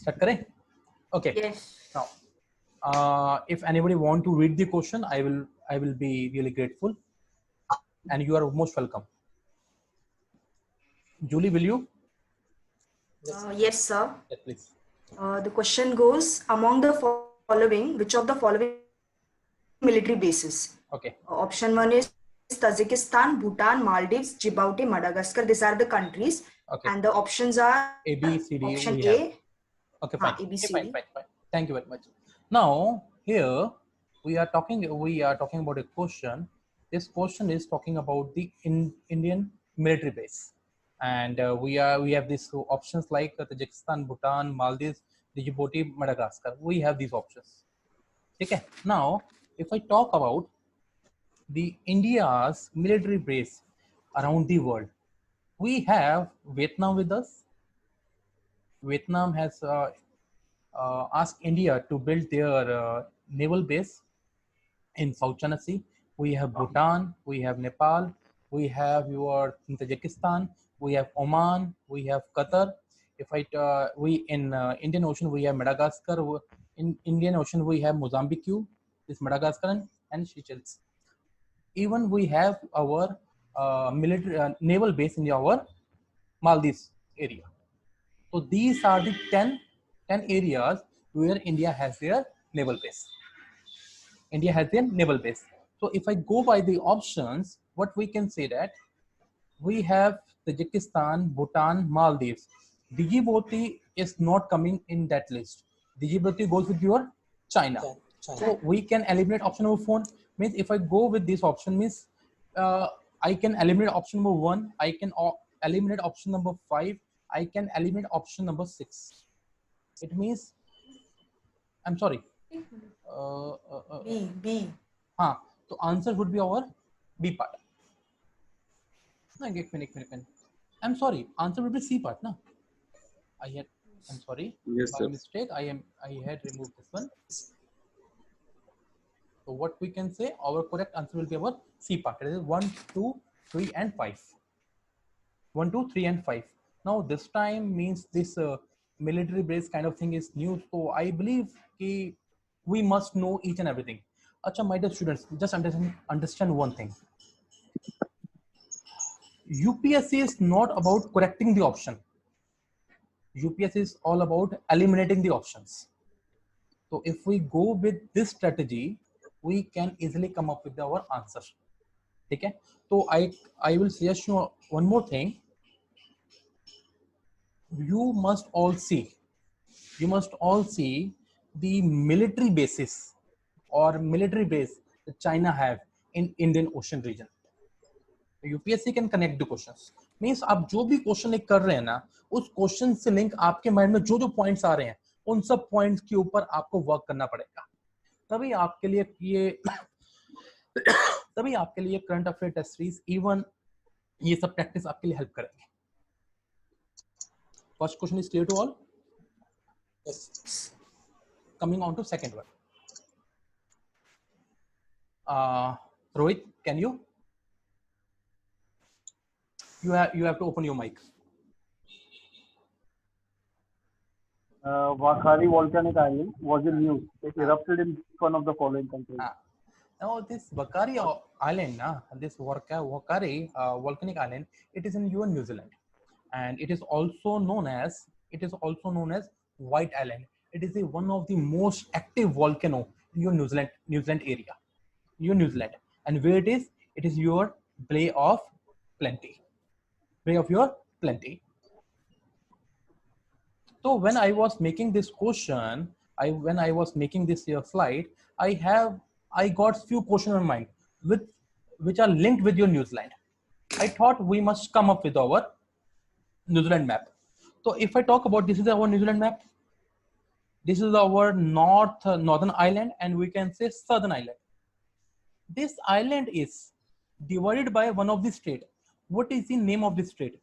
Start करें? Okay. Yes. Now, if anybody want to read the question, I will be really grateful, and you are most welcome. Julie, will you? Yes, sir. Yes, please. The question goes, among the following, which of the following military bases? Okay. Option 1 is Tajikistan, Bhutan, Maldives, Djibouti, Madagascar. These are the countries. Okay. And the options are A, B, C, D. option We A. have. Okay, fine. A, B, Okay, C, fine, D. fine, fine. Thank you very much. Now here we are talking about a question. This question is talking about the Indian military base, and we have these options like Tajikistan, Bhutan, Maldives, Djibouti, Madagascar. We have these options. Okay. Now, if I talk about the India's military base around the world, we have Vietnam with us. Vietnam has asked India to build their naval base in South China Sea. We have Bhutan, we have Nepal, we have your Tajikistan, we have Oman, we have Qatar. If I we in Indian Ocean we have Madagascar. In Indian Ocean we have Mozambique, this Madagascar and Seychelles. Even we have our military naval base in our Maldives area. So these are the 10 areas where India has their naval base. India has their naval base. So if I go by the options, what we can say that we have Tajikistan, Bhutan, Maldives. Djibouti is not coming in that list. Djibouti goes with your China. So we can eliminate option number 4. Means if I go with this option means I can eliminate option number 1. I can eliminate option number 5. I can eliminate option number 6. It means I'm sorry. B. So answer would be our B part. No, एक minute. I'm sorry. Answer would be C part, na? I'm sorry. Yes, By sir. mistake, I had removed this one. So what we can say, our correct answer will be our C part. It is 1, 2, 3, and 5. 1, 2, 3, and 5. Now this time means this military base kind of thing is new. So I believe we must know each and everything. Acha, my dear students, just understand one thing. UPSC is not about correcting the option. UPSC is all about eliminating the options. So if we go with this strategy, we can easily come up with our answer. Okay? So I will suggest you one more thing. You must all see the military bases or military base that China have in Indian Ocean region. UPSC can connect the questions means आप जो भी question लिख कर रहे हैं ना उस question से लिंक आपके माइंड में जो पॉइंट्स आ रहे हैं उन सब पॉइंट्स के ऊपर आपको वर्क करना पड़ेगा तभी आपके लिए current affair test series even ये सब प्रैक्टिस आपके लिए हेल्प करेंगे first question is clear to all coming on to second one Rohit can you have to open your mic. Wakari volcanic island was in news. It erupted in one of the following countries. Now this Wakari island, this Wakari volcanic island, it is in New Zealand, and it is also known as White Island. It is one of the most active volcano in your New Zealand area, New Zealand, and where it is your Bay of Plenty. Bay of your Plenty. So when I was making this question, when I was making this slide, I got few questions in mind which are linked with your New Zealand. I thought we must come up with our New Zealand map. So if I talk about this is our New Zealand map, this is our northern island, and we can say southern island. This island is divided by one of the state. What is the name of this state?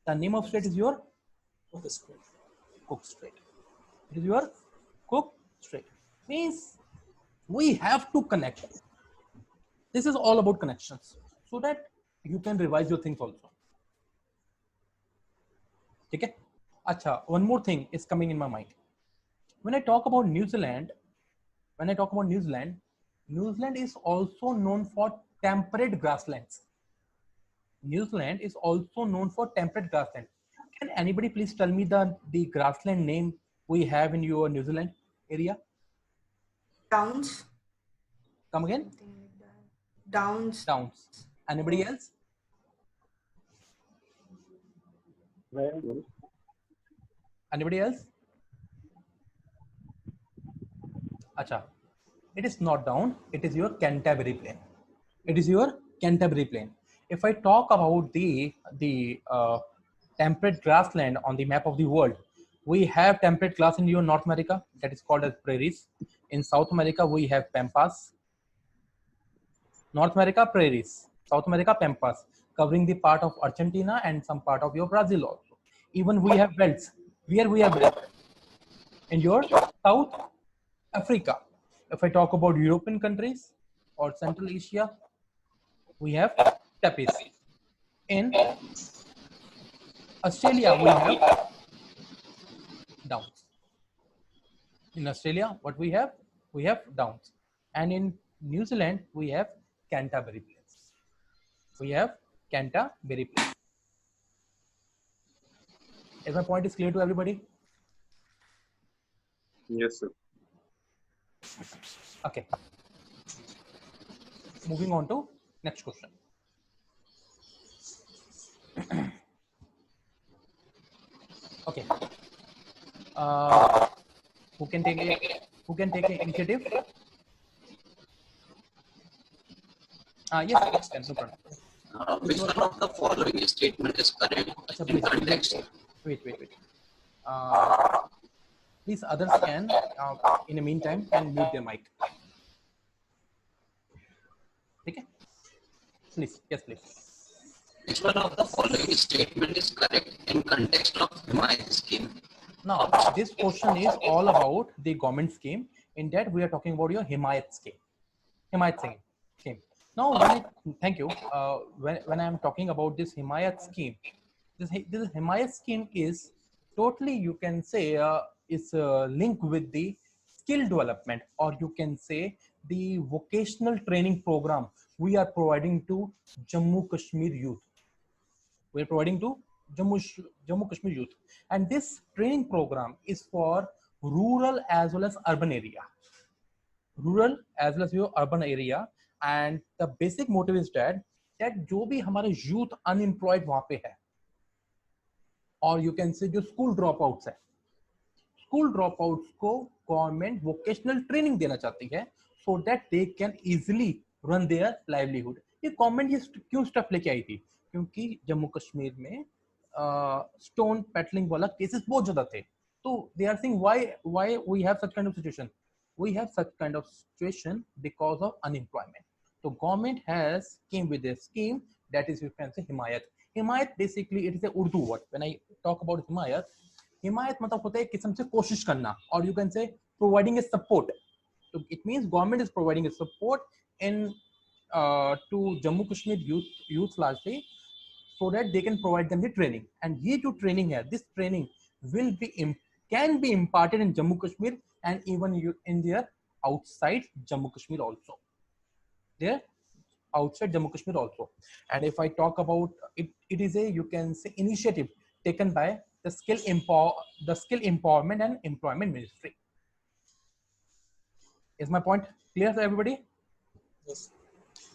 The name of state is your Cook Strait. It is your Cook Strait. Means we have to connect. This is all about connections, so that you can revise your things also. Okay. Acha, one more thing is coming in my mind. When I talk about New Zealand, New Zealand is also known for temperate grasslands. New Zealand is also known for temperate grassland. Can anybody please tell me the grassland name we have in your New Zealand area? Downs. Come again? Something like that. Downs. Downs. Anybody else? Well, Anybody else? Acha. It is not down. It is your Canterbury Plain. It is your Canterbury Plain. If I talk about the temperate grassland on the map of the world, we have temperate grass in your North America that is called as prairies. In South America, we have pampas. North America, prairies. South America, pampas, covering the part of Argentina and some part of your Brazil also. Even we have belts. Where we have belts? In your South Africa. If I talk about European countries or Central Asia, we have steppes. In Australia, we have downs. In Australia, what we have? We have downs. And in New Zealand, we have Canterbury Plains. We have Canterbury Plains. Is my point is clear to everybody? Yes, sir. Okay. Moving on to next question. Okay. Who can take the initiative? Yes, can, no problem. Which one of the following statement is correct Achha, in please, context? wait. Please, others can, in the meantime, can mute their mic. Okay? Please, yes, please. Which one of the following statement is correct in context of Himayat scheme? Now, this question is all about the government scheme. In that, we are talking about your Himayat scheme. Himayat scheme. Now, thank you. When I am talking about this Himayat scheme, this Himayat scheme is totally, you can say, is linked with the skill development, or you can say the vocational training program we are providing to Jammu Kashmir youth. We are providing to Jammu Kashmir youth, and this training program is for rural as well as urban area. Rural as well as your urban area, and the basic motive is that जो भी हमारे youth unemployed वहाँ पे है, और you can say जो school dropouts है, school dropouts को government vocational training देना चाहती है so that they can easily run their livelihood. ये government ये क्यों स्टेप लेके आई थी? क्योंकि जम्मू कश्मीर में स्टोन पेटलिंग वाला केसेस बहुत ज्यादा थे, तो they are saying why we have such kind of situation. We have such kind of situation because of unemployment. So government has came with a scheme that is, you can say, Himayat. Himayat basically it is a Urdu word. When I talk about Himayat, Himayat मतलब होता है किस्म से कोशिश करना, or you can say providing a support. So it means government is providing a support in to Jammu Kashmir youth largely, so that they can provide them the training. And ये जो training है, this training can be imparted in Jammu Kashmir and even in their outside Jammu Kashmir also. There outside Jammu Kashmir also. And if I talk about it, it is a, you can say, initiative taken by the skill empowerment and employment ministry. Is my point clear to everybody? Yes.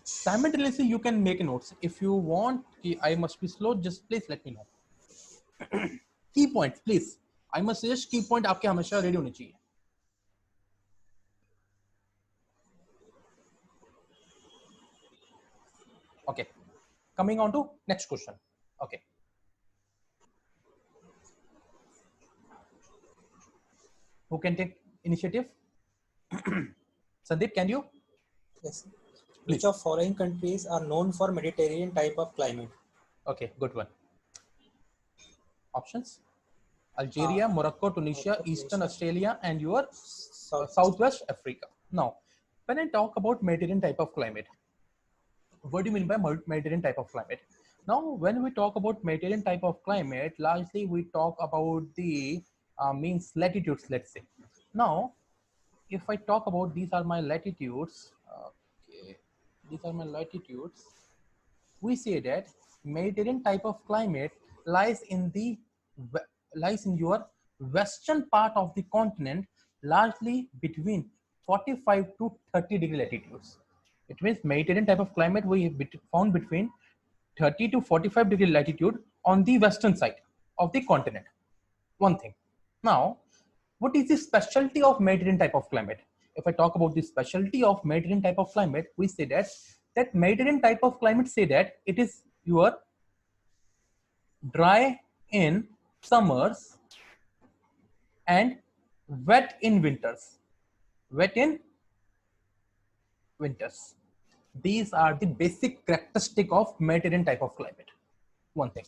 Simultaneously, you can make notes. If you want, I must be slow, just please let me know. Key points, please. I must suggest key point आपके हमेशा ready होने चाहिए. Okay. Coming on to next question. Okay. Who can take initiative? Sandeep, can you? Yes. Please. Which of following countries are known for Mediterranean type of climate? Okay, good one. Options: Algeria, Morocco, Tunisia, Eastern Australia, and your Southwest Africa. Now, when I talk about Mediterranean type of climate, what do you mean by Mediterranean type of climate? Now, when we talk about Mediterranean type of climate, largely we talk about the means latitudes, let's say. Now, if I talk about these are my latitudes, okay, these are my latitudes. We say that Mediterranean type of climate lies in lies in your western part of the continent, largely between 45 to 30-degree latitudes. It means Mediterranean type of climate we have found between 30 to 45-degree latitude on the western side of the continent. One thing. Now, what is the specialty of Mediterranean type of climate? If I talk about the specialty of Mediterranean type of climate, we say that Mediterranean type of climate say that it is your dry in summers and wet in winters. Wet in winters. These are the basic characteristic of Mediterranean type of climate. One thing.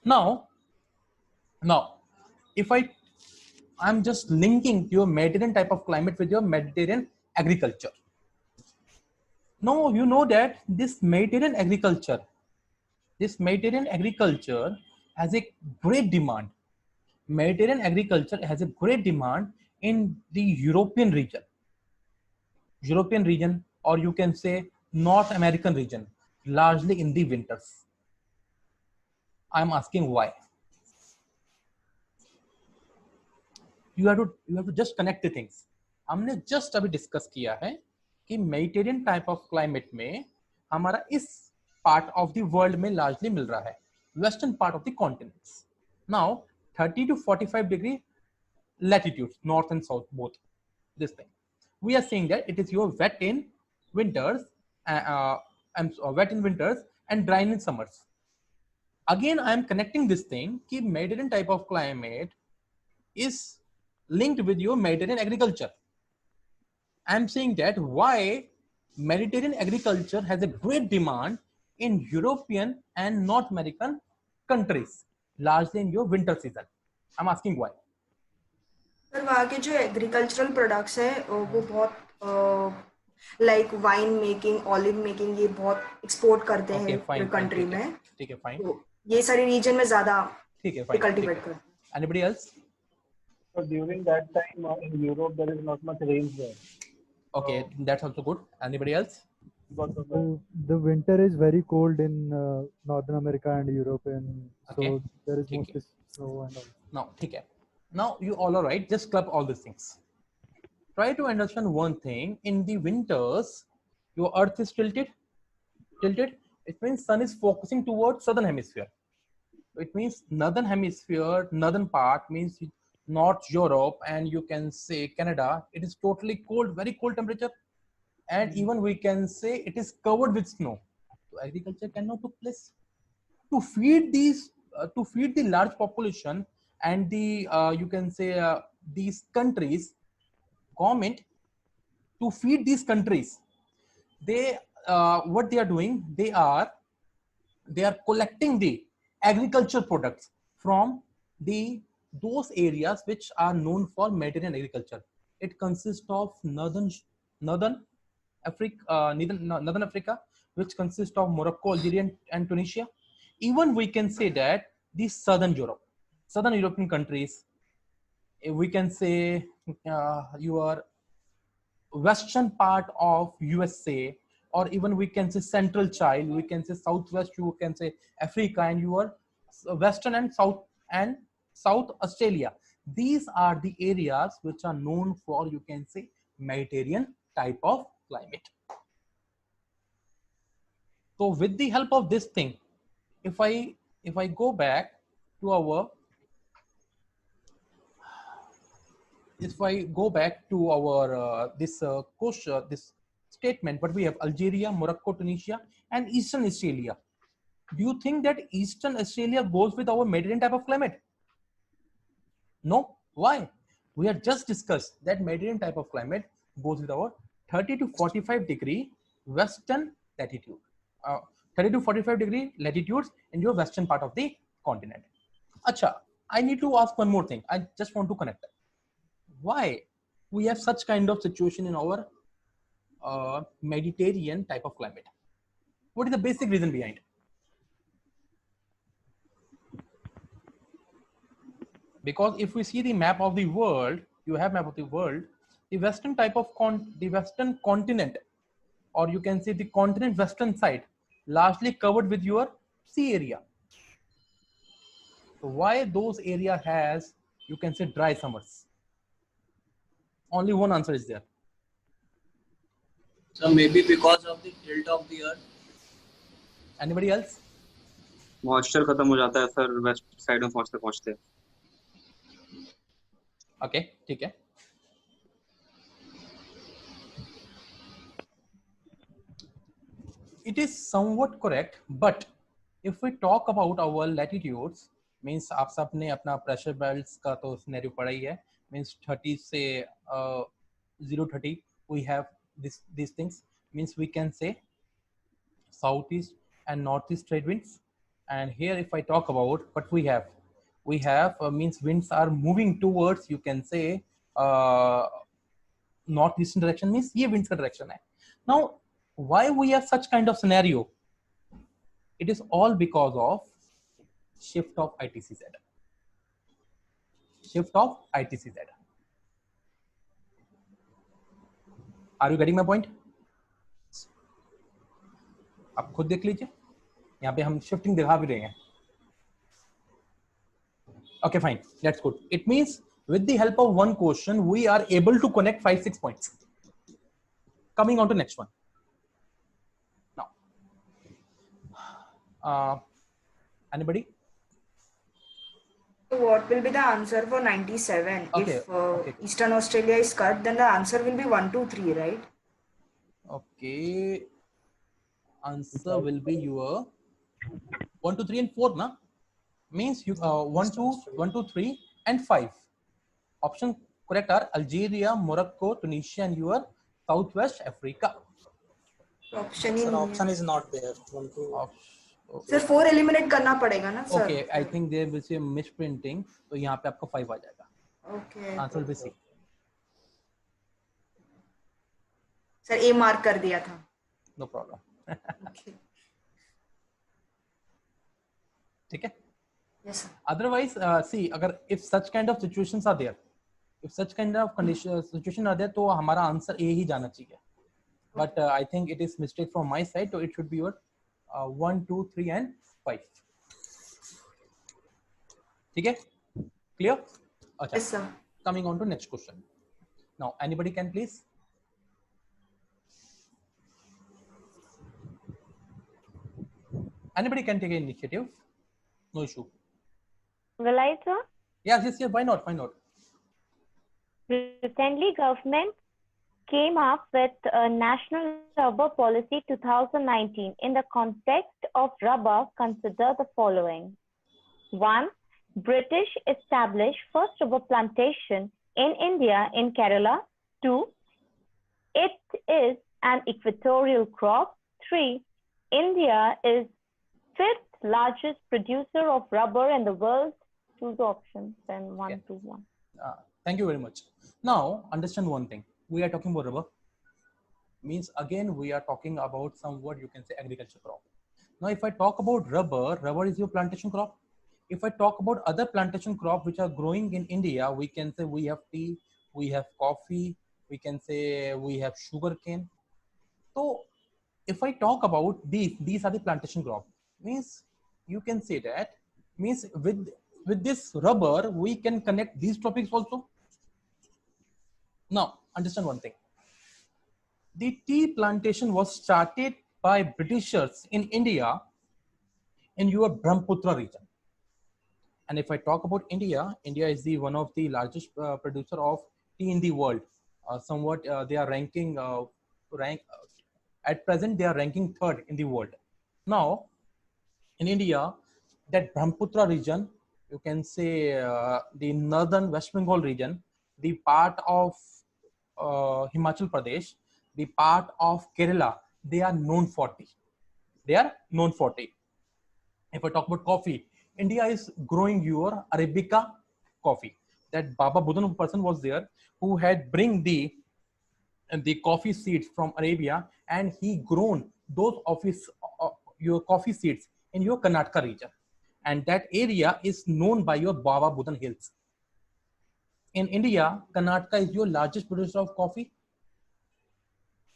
Now, if I'm just linking your Mediterranean type of climate with your Mediterranean agriculture. Now you know that this Mediterranean agriculture has a great demand. Mediterranean agriculture has a great demand in the European region, or you can say North American region, largely in the winters. I'm asking why. You have to just connect the things. हमने just अभी discuss किया है कि Mediterranean type of climate में हमारा इस part of the world में largely मिल रहा है, western part of the continents. Now 30 to 45 degree latitudes, north and south both. This thing we are saying that it is your wet in winters, wet in winters and dry in summers. Again, I am connecting this thing कि Mediterranean type of climate is linked with your Mediterranean agriculture. I'm saying that why Mediterranean agriculture has a great demand in European and North American countries, largely in your winter season. I'm asking why. Sir वहाँ के जो agricultural products हैं वो बहुत like wine making, olive making, ये बहुत export करते हैं पूरे कंट्री में. ठीक है, फाइन. तो ये सारी रीजन में ज्यादा ठीक है, फाइन. कल्टीवेट करते हैं. Anybody else? So during that time in Europe there is not much rain there. Okay, that's also good. Anybody else? Because of The winter is very cold in Northern America and Europe, and Okay. so there is Okay. mostly snow and all. Now, okay. Now you all are right. Just club all these things. Try to understand one thing. In the winters, your Earth is tilted. It means sun is focusing towards southern hemisphere. It means northern hemisphere, northern part means North Europe, and you can say Canada. It is totally cold, very cold temperature, and even we can say it is covered with snow. So agriculture cannot take place. To feed the large population and the you can say these countries, government, to feed these countries, they what they are doing, they are collecting the agriculture products from those areas which are known for Mediterranean agriculture. It consists of northern Africa, which consists of Morocco, Algeria, and Tunisia. Even we can say that the southern European countries, we can say your western part of USA, or even we can say central child, we can say southwest, you can say Africa, and your western and South Australia. These are the areas which are known for, you can say, Mediterranean type of climate. So with the help of this thing, if I go back to our this question, this statement, but we have Algeria, Morocco, Tunisia, and Eastern Australia. Do you think that Eastern Australia goes with our Mediterranean type of climate? No. Why? We have just discussed that Mediterranean type of climate goes with our 30 to 45 degree western latitude. 30 to 45 degree latitudes in your western part of the continent. Acha, I need to ask one more thing. I just want to connect. Why we have such kind of situation in our Mediterranean type of climate? What is the basic reason behind? Because if we see the map of the world, you have map of the world, the western type of the western continent, or you can say the continent western side, largely covered with your sea area. So why those area has, you can say, dry summers? Only one answer is there. So maybe because of the tilt of the earth. Anybody else? Moisture खत्म हो जाता है sir west side में पहुंचते पहुंचते. Okay, ठीक है. It is somewhat correct, but if we talk about our latitudes, means आप सब ने अपना pressure belts का तो scenario पढ़ा ही है. Means 30 से 030 we have these things. Means we can say southeast and northeast trade winds. And here if I talk about what we have means winds are moving towards, you can say northeastern direction, means ये winds का direction है. Now why we have such kind of scenario? It is all because of shift of ITCZ. Shift of ITCZ. Are you getting my point? आप खुद देख लीजिए, यहाँ पे हम shifting दिखा भी रहे हैं. Okay, fine, that's good. It means with the help of one question, we are able to connect 5-6 points. Coming on to next one. Now, anybody? So what will be the answer for 97? Okay, If okay. Eastern Australia is cut, then the answer will be 1, 2, 3, right? Okay. Answer will be your 1, 2, 3, and 4, na? Means you 1, 2, 3, and 5. Option correct are Algeria, Morocco, Tunisia, and your Southwest Africa. Option Sir, option is not there. 1, 2. Sir, 4 eliminate करना पड़ेगा ना sir? Okay, I think there will be misprinting. तो यहाँ पे आपका 5 आ जाएगा. Okay. Answer will be C. Sir, A mark कर दिया था. No problem. Okay. ठीक है? Yes sir. Otherwise, see, अगर if such kind of situations are there, if such kind of situation are there, तो हमारा answer A ही जाना चाहिए. But I think it is mistake from my side, so it should be your 1, 2, 3, and 5. ठीक है? Clear? अच्छा. Yes sir. Coming on to next question. Now, anybody can please? Anybody can take initiative. No issue. Will I, sir? Yes. Why not? Recently, government came up with a National Rubber Policy 2019. In the context of rubber, consider the following. 1. British established first rubber plantation in India in Kerala. 2. It is an equatorial crop. 3. India is 5th largest producer of rubber in the world. Choose options and 1, Okay. 2, 1. Thank you very much. Now, understand one thing. We are talking about rubber. Means again, we are talking about somewhat, you can say, agriculture crop. Now, if I talk about rubber is your plantation crop. If I talk about other plantation crop which are growing in India, we can say we have tea, we have coffee, we can say we have sugar cane. So, if I talk about these are the plantation crop. Means you can say that means with this rubber we can connect these topics also. Now, understand one thing. The tea plantation was started by Britishers in India in your Brahmaputra region. And if I talk about India, India is the one of the largest producer of tea in the world. Somewhat they are ranking at present they are ranking 3rd in the world. Now, in India, that Brahmaputra region, you can say the northern West Bengal region, the part of Himachal Pradesh, the part of Kerala, they are known for tea. If I talk about coffee, India is growing your Arabica coffee. That Baba Budan person was there who had bring the coffee seeds from Arabia, and he grown those your coffee seeds in your Karnataka region, and that area is known by your Baba Budan Hills. In India, Karnataka is your largest producer of coffee,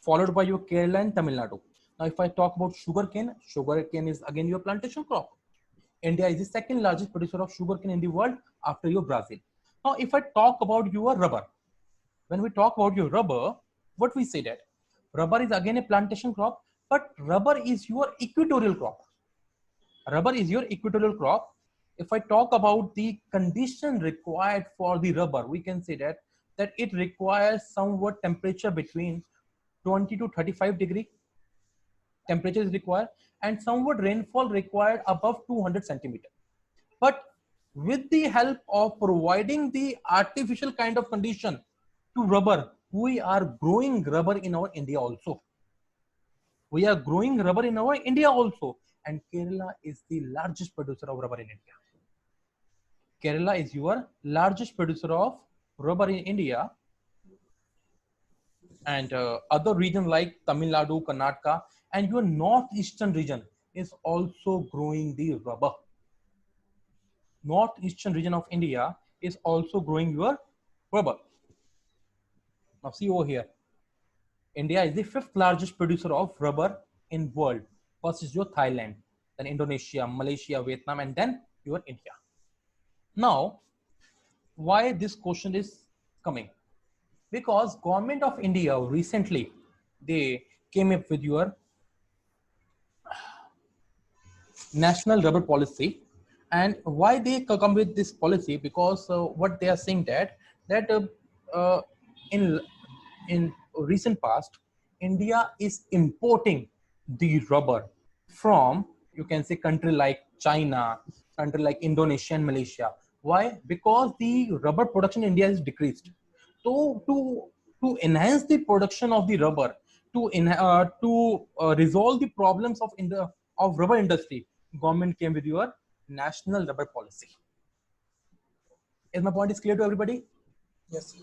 followed by your Kerala and Tamil Nadu. Now, if I talk about sugarcane is again your plantation crop. India is the second largest producer of sugarcane in the world after your Brazil. Now, if I talk about your rubber, when we talk about your rubber, what we say that rubber is again a plantation crop, but rubber is your equatorial crop. Rubber is your equatorial crop. If I talk about the condition required for the rubber, we can say that it requires somewhat temperature between 20 to 35 degree temperature is required, and somewhat rainfall required above 200 centimeter. But with the help of providing the artificial kind of condition to rubber, we are growing rubber in our India also. We are growing rubber in our India also. And Kerala is the largest producer of rubber in India. Kerala is your largest producer of rubber in India. And other regions like Tamil Nadu, Karnataka, and your northeastern region is also growing the rubber. Northeastern region of India is also growing your rubber. Now see over here. India is the 5th largest producer of rubber in world. First is your Thailand, then Indonesia, Malaysia, Vietnam, and then your India. Now, why this question is coming? Because government of India recently, they came up with your national rubber policy. And why they come with this policy? Because what they are saying that in recent past, India is importing the rubber from, you can say, country like China, country like Indonesia and Malaysia. Why? Because the rubber production in India is decreased. So to enhance the production of the rubber, to resolve the problems of rubber industry, government came with your national rubber policy. Is my point is clear to everybody? Yes.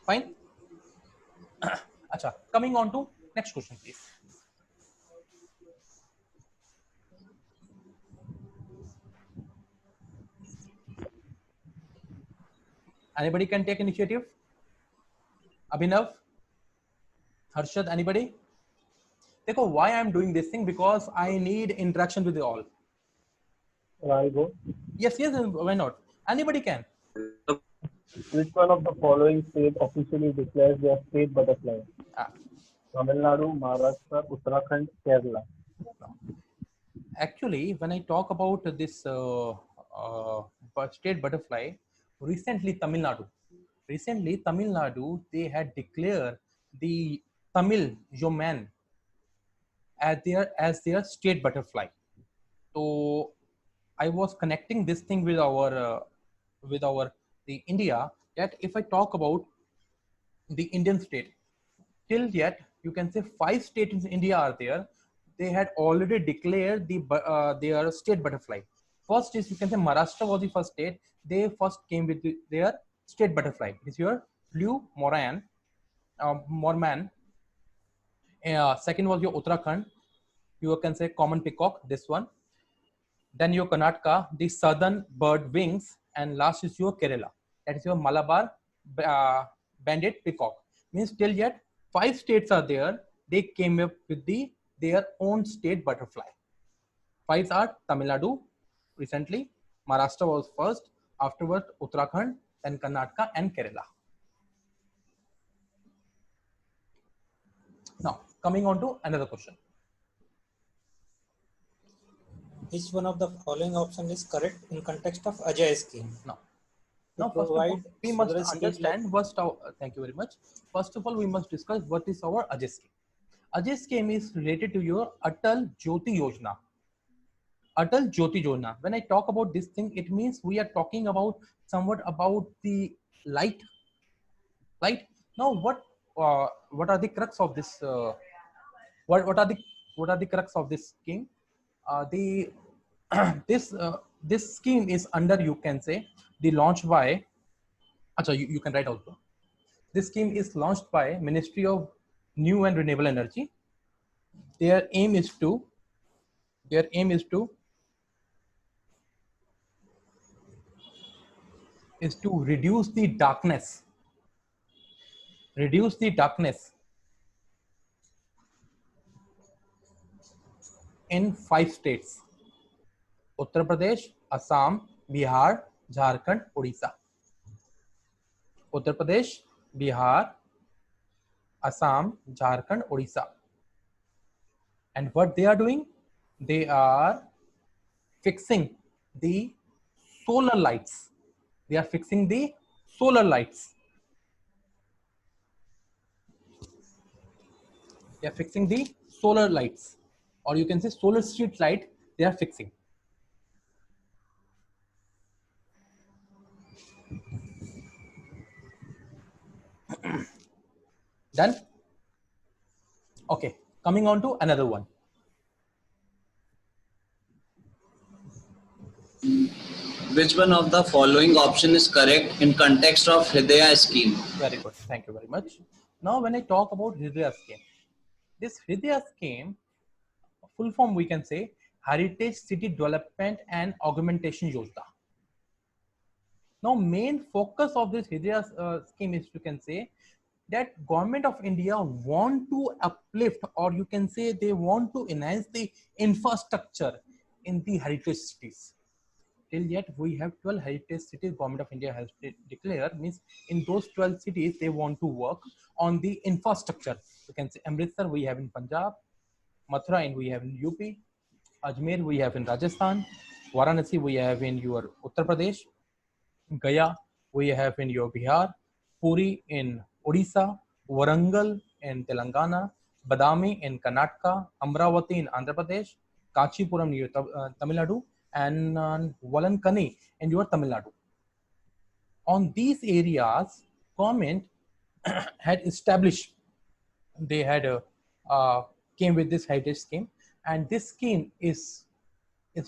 Fine. Acha, coming on to next question, please. Anybody can take initiative? Abhinav? Harshad, anybody? Dekho, why I'm doing this thing? Because I need interaction with you all. I'll go. Yes, why not? Anybody can. Which one of the following state officially declares their state butterfly? Tamil Nadu, Maharashtra, Uttarakhand, Kerala. Actually, when I talk about this state butterfly, recently Tamil Nadu, they had declared the Tamil Yeoman as their state butterfly. So I was connecting this thing with the India, that if I talk about the Indian state, till yet you can say 5 states in India are there. They had already declared their state butterfly. First is, you can say, Maharashtra was the first state. They first came with their state butterfly. It's your blue Morman. Second was your Uttarakhand. You can say common peacock, this one. Then your Karnataka, the southern bird wings, and last is your Kerala. That is your Malabar banded peacock. Means till yet 5 states are there. They came up with their own state butterfly. 5 are Tamil Nadu recently, Maharashtra was first, afterwards Uttarakhand, then Karnataka and Kerala. Now coming on to another question. Which one of the following option is correct in context of Ajay scheme? Now first of all, we must understand thank you very much. First of all, we must discuss what is our Ajay scheme. Ajay scheme is related to your Atal Jyoti Yojana. Atal Jyoti Yojana. When I talk about this thing, it means we are talking about somewhat about the light. Now, what are the crux of this? What are the crux of this scheme? This scheme is under, you can say, the launch by. You can write also. This scheme is launched by Ministry of New and Renewable Energy. Their aim is to is to reduce the darkness. Reduce the darkness in 5 states: Uttar Pradesh, Assam, Bihar, Jharkhand, Odisha. Uttar Pradesh, Bihar, Assam, Jharkhand, Odisha. And what they are doing? They are fixing the solar lights. They are fixing the solar lights. They are fixing the solar lights, or you can say solar street light. They are fixing. Done? Okay, coming on to another one. Which one of the following option is correct in context of Hridaya scheme? Very good. Thank you very much. Now, when I talk about Hridaya scheme, this Hridaya scheme, full form we can say Heritage City Development and Augmentation Yojana. Now, main focus of this Hridaya scheme is, you can say, that Government of India want to uplift, or you can say they want to enhance the infrastructure in the heritage cities. Till yet, we have 12 heritage cities Government of India has declared. Means in those 12 cities, they want to work on the infrastructure. You can say Amritsar we have in Punjab, Mathura we have in UP, Ajmer we have in Rajasthan, Varanasi we have in your Uttar Pradesh, Gaya we have in your Bihar, Puri in Odisha, Warangal in Telangana, Badami in Karnataka, Amravati in Andhra Pradesh, Kanchipuram near Tamil Nadu, and Valankani in your Tamil Nadu. On these areas, government had established, they had came with this heritage scheme, and this scheme is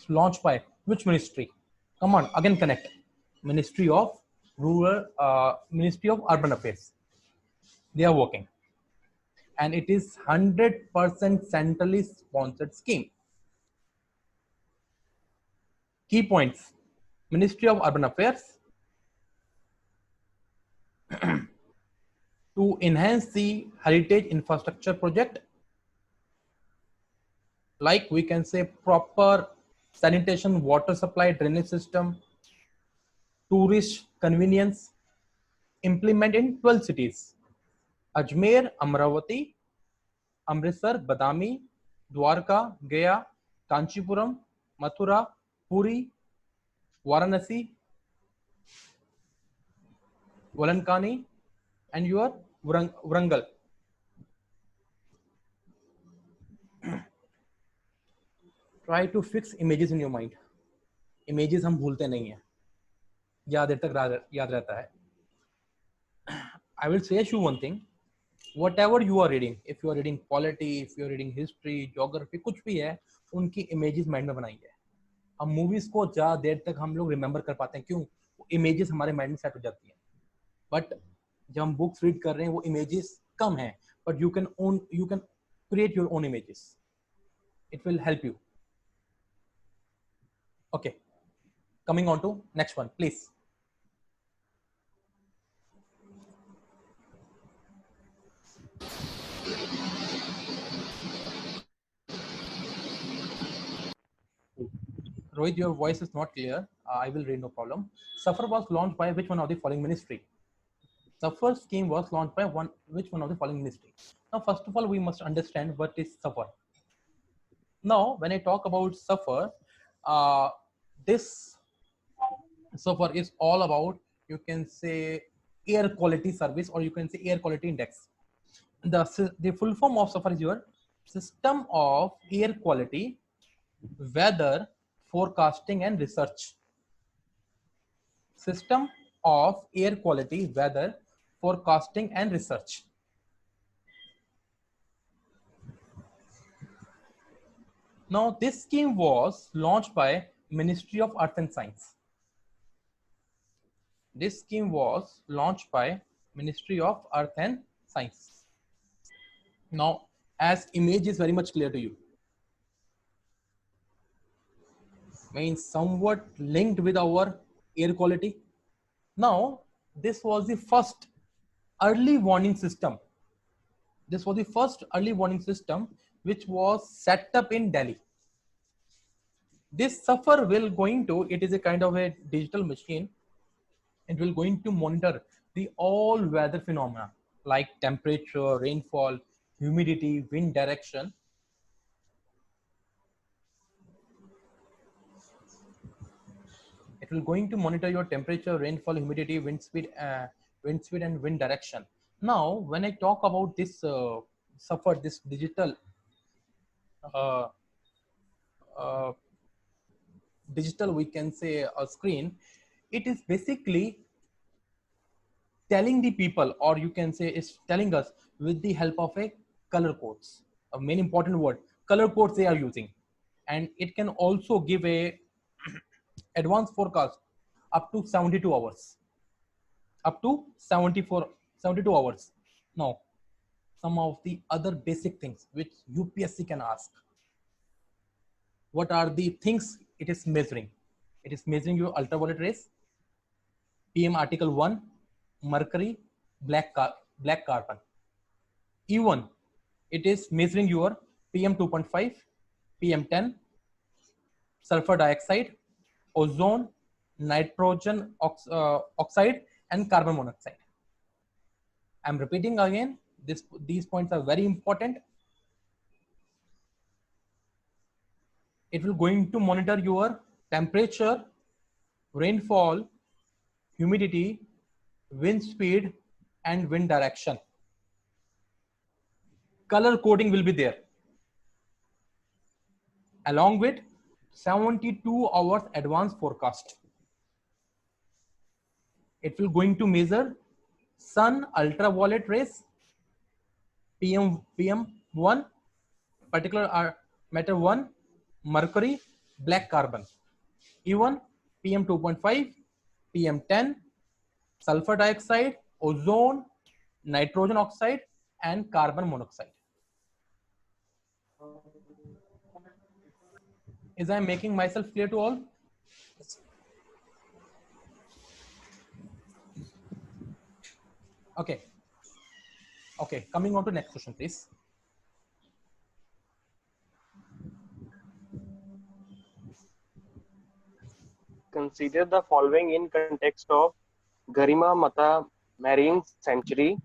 launched by which ministry? Come on, again connect. Ministry of Rural, Ministry of Urban Affairs. They are working, and it is 100% centrally sponsored scheme. Key points: Ministry of Urban Affairs to enhance the heritage infrastructure project, like we can say proper sanitation, water supply, drainage system, tourist convenience, implement in 12 cities: Ajmer, Amravati, Amritsar, Badami, Dwarka, Gaya, Kanchipuram, Mathura, Puri, Varanasi, Valankani, and your Warangal. Try to fix images in your mind. Images हम भूलते नहीं हैं, ज़्यादा देर तक याद रहता है. I will say you one thing. Whatever you are reading, if you are reading polity, if you are reading history, geography, कुछ भी है, उनकी images mind में बनाई है. हम movies को ज़्यादा देर तक हम लोग remember कर पाते हैं, क्यों? Images हमारे mind में set हो जाती हैं. But जब हम books read कर रहे हैं, वो images कम हैं, but you can create your own images. It will help you. Okay, coming on to next one, please. Rohit, your voice is not clear. I will read, no problem. SAFAR was launched by which one of the following ministry? SAFAR scheme was launched by which one of the following ministry? Now, first of all, we must understand what is SAFAR. Now, when I talk about SAFAR, this SAFAR is all about, you can say, air quality service, or you can say air quality index. The full form of SAFAR is your System of Air Quality, Weather, Forecasting and Research. System of Air Quality, Weather, Forecasting and Research. Now, this scheme was launched by Ministry of Earth and Science. This scheme was launched by Ministry of Earth and Science. Now, as image is very much clear to you, means somewhat linked with our air quality. Now, this was the first early warning system. This was the first early warning system which was set up in Delhi. This suffer will going to, it is a kind of a digital machine. It will going to monitor the all weather phenomena like temperature, rainfall, humidity, wind direction. It will going to monitor your temperature, rainfall, humidity, wind speed and wind direction. Now, when I talk about this this digital digital, we can say a screen, it is basically telling the people, or you can say it's telling us with the help of a color codes, a main important word, color codes they are using. And it can also give a advanced forecast up to 72 hours, up to 72 hours. Now, some of the other basic things which UPSC can ask. What are the things it is measuring? It is measuring your ultraviolet rays, PM article 1, mercury, black carbon. Even it is measuring your PM 2.5, PM 10, sulfur dioxide, ozone, nitrogen oxide, and carbon monoxide. I'm repeating again, these points are very important. It will going to monitor your temperature, rainfall, humidity, wind speed, and wind direction. Color coding will be there, along with 72 hours advance forecast. It will going to measure sun ultraviolet rays, PM1, particular matter 1, mercury, black carbon, even PM 2.5, PM 10, sulfur dioxide, ozone, nitrogen oxide, and carbon monoxide. Is I making myself clear to all? Okay. Okay, coming on to next question, please. Consider the following in context of Garima Mata Marine Sanctuary.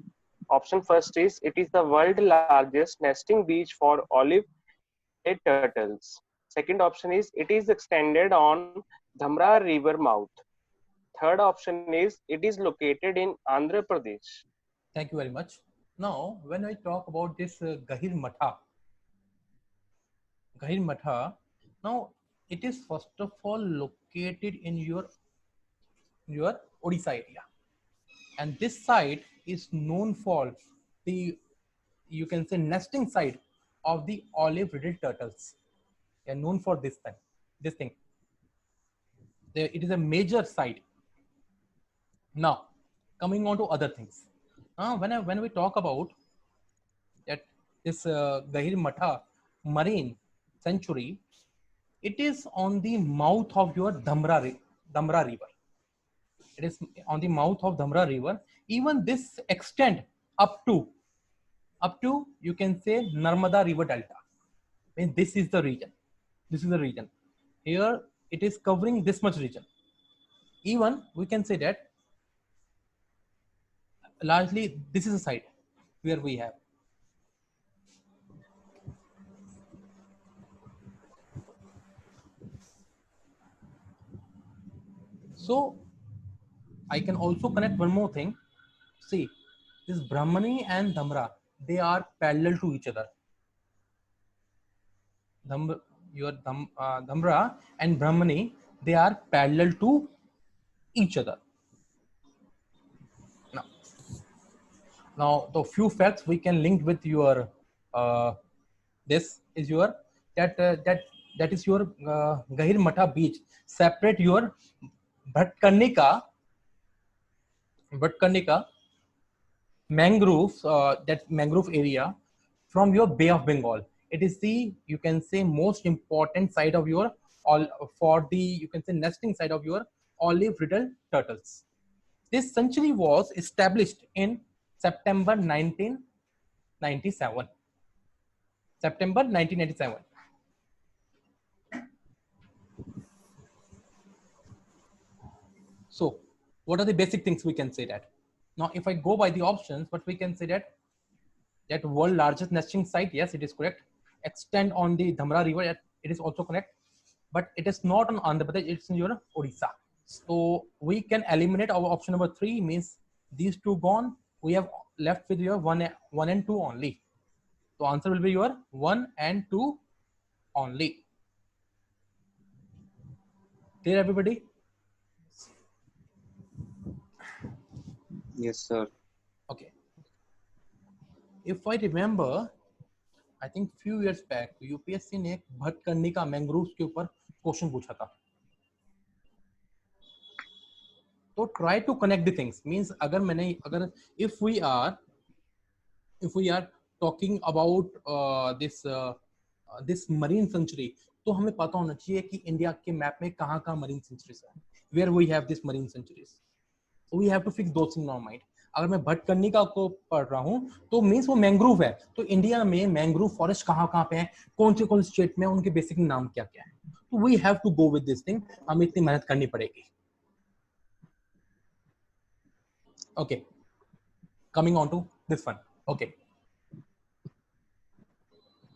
Option first is, it is the world's largest nesting beach for olive-headed turtles. Second option is, it is extended on Dhamra river mouth. Third option is, it is located in Andhra Pradesh. Thank you very much. Now, when I talk about this Gahir Matha, now it is first of all located in your Odisha area, and this site is known for the, you can say, nesting site of the olive-headed turtles. They are known for this thing. It is a major site. Now, coming on to other things. When we talk about that this Gahir Matha Marine Sanctuary, it is on the mouth of your Dhamra River. It is on the mouth of Dhamra River. Even this extend up to you can say Narmada River Delta. I mean, this is the region. This is the region. Here it is covering this much region. Even we can say that largely this is a site where we have. So I can also connect one more thing. See, this Brahmani and Dhamra, they are parallel to each other. Dhamra and Brahmani, they are parallel to each other. Now the few facts we can link with your this is your that is your Gahir Matha beach separate your Bhatkanika mangroves, that mangrove area from your Bay of Bengal. It is the, you can say, most important site of your you can say nesting site of your olive-headed turtles. This century was established in September 1997. September 1997. So what are the basic things we can say that? Now, if I go by the options, but we can say that world largest nesting site, yes, it is correct. Extend on the Dhamra river, it is also correct. But it is not on Andhra Pradesh, it's in your Odisha. So we can eliminate our option number 3, means these two gone. We have left with your 1 and 2 only. So answer will be your 1 and 2 only. Clear, everybody? Yes, sir. Okay. If I remember, I think few years back, UPSC ने भटकर्णिका mangroves के ऊपर question पूछा था. तो try to connect the things. Means अगर if we are talking about this marine sanctuary, तो हमें पता होना चाहिए कि इंडिया के मैप में कहाँ marine sanctuaries है. Where we have this marine sanctuaries. So we have to fix those in our mind. अगर मैं भटकर्णिका को पढ़ रहा हूँ तो मीन्स वो मैंग्रोव है. तो इंडिया में मैंग्रोव फॉरेस्ट कहाँ पे है, कौन से स्टेट में, उनके बेसिक नाम क्या क्या है. तो we have to go with this thing. हमें इतनी मेहनत करनी पड़ेगी. Okay, coming on to this one. Okay.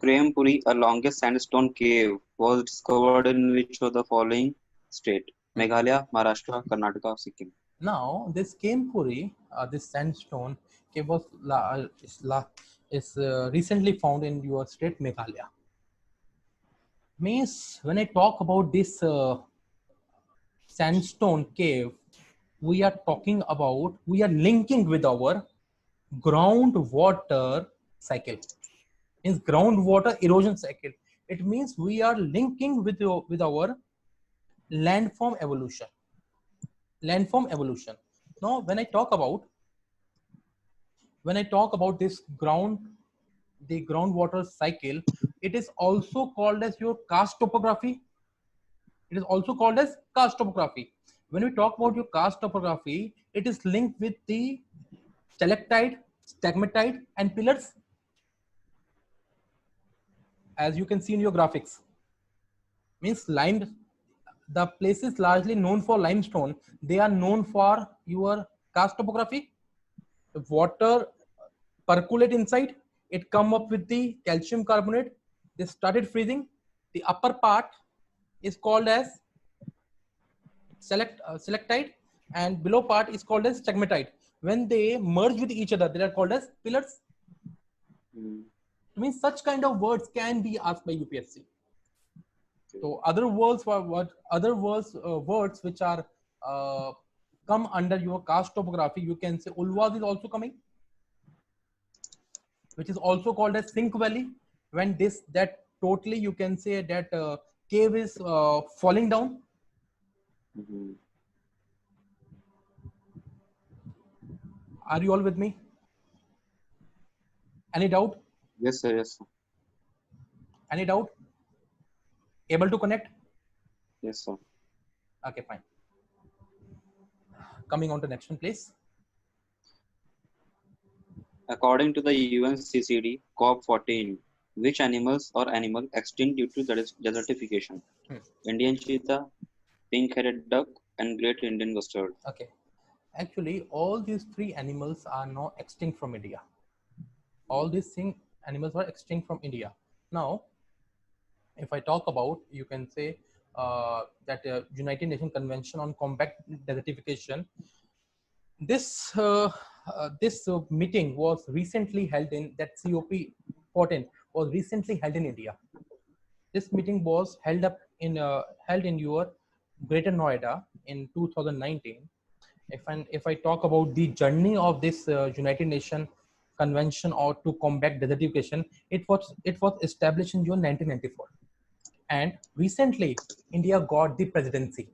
Prempuri, a longest sandstone cave, was discovered in which of the following state? Meghalaya, Maharashtra, Karnataka, Sikkim. Now, this Kempuri, this sandstone cave was recently found in your state Meghalaya. Means when I talk about this sandstone cave, we are linking with our groundwater cycle. Means groundwater erosion cycle. It means we are linking with our landform evolution. Now, when I talk about this the groundwater cycle, it is also called as your karst topography. When we talk about your karst topography, it is linked with the stalactite, stalagmite, and pillars. As you can see in your graphics, means the places largely known for limestone, they are known for your karst topography. The water percolate inside, it come up with the calcium carbonate, they started freezing. The upper part is called as stalactite and below part is called as stalagmite. When they merge with each other, they are called as pillars. It means such kind of words can be asked by UPSC. So other words which are come under your karst topography, you can say Ulvas is also coming, which is also called as sink valley. When that totally you can say that cave is falling down. Are you all with me? Any doubt? Yes, sir. Yes, sir. Any doubt? Able to connect? Yes, sir. Okay, fine. Coming on to next one, please. According to the UNCCD COP14, which animals or animal extinct due to desertification? Indian cheetah, pink-headed duck, and great Indian bustard. Okay. Actually, all these 3 animals are now extinct from India. All these animals are extinct from India. Now, if I talk about, you can say that United Nations Convention on Combat Desertification, this meeting was recently held in that COP14 was recently held in India. This meeting was held in your Greater Noida in 2019. If I talk about the journey of this United Nations Convention or to combat desertification, it was established in June 1994, and recently India got the presidency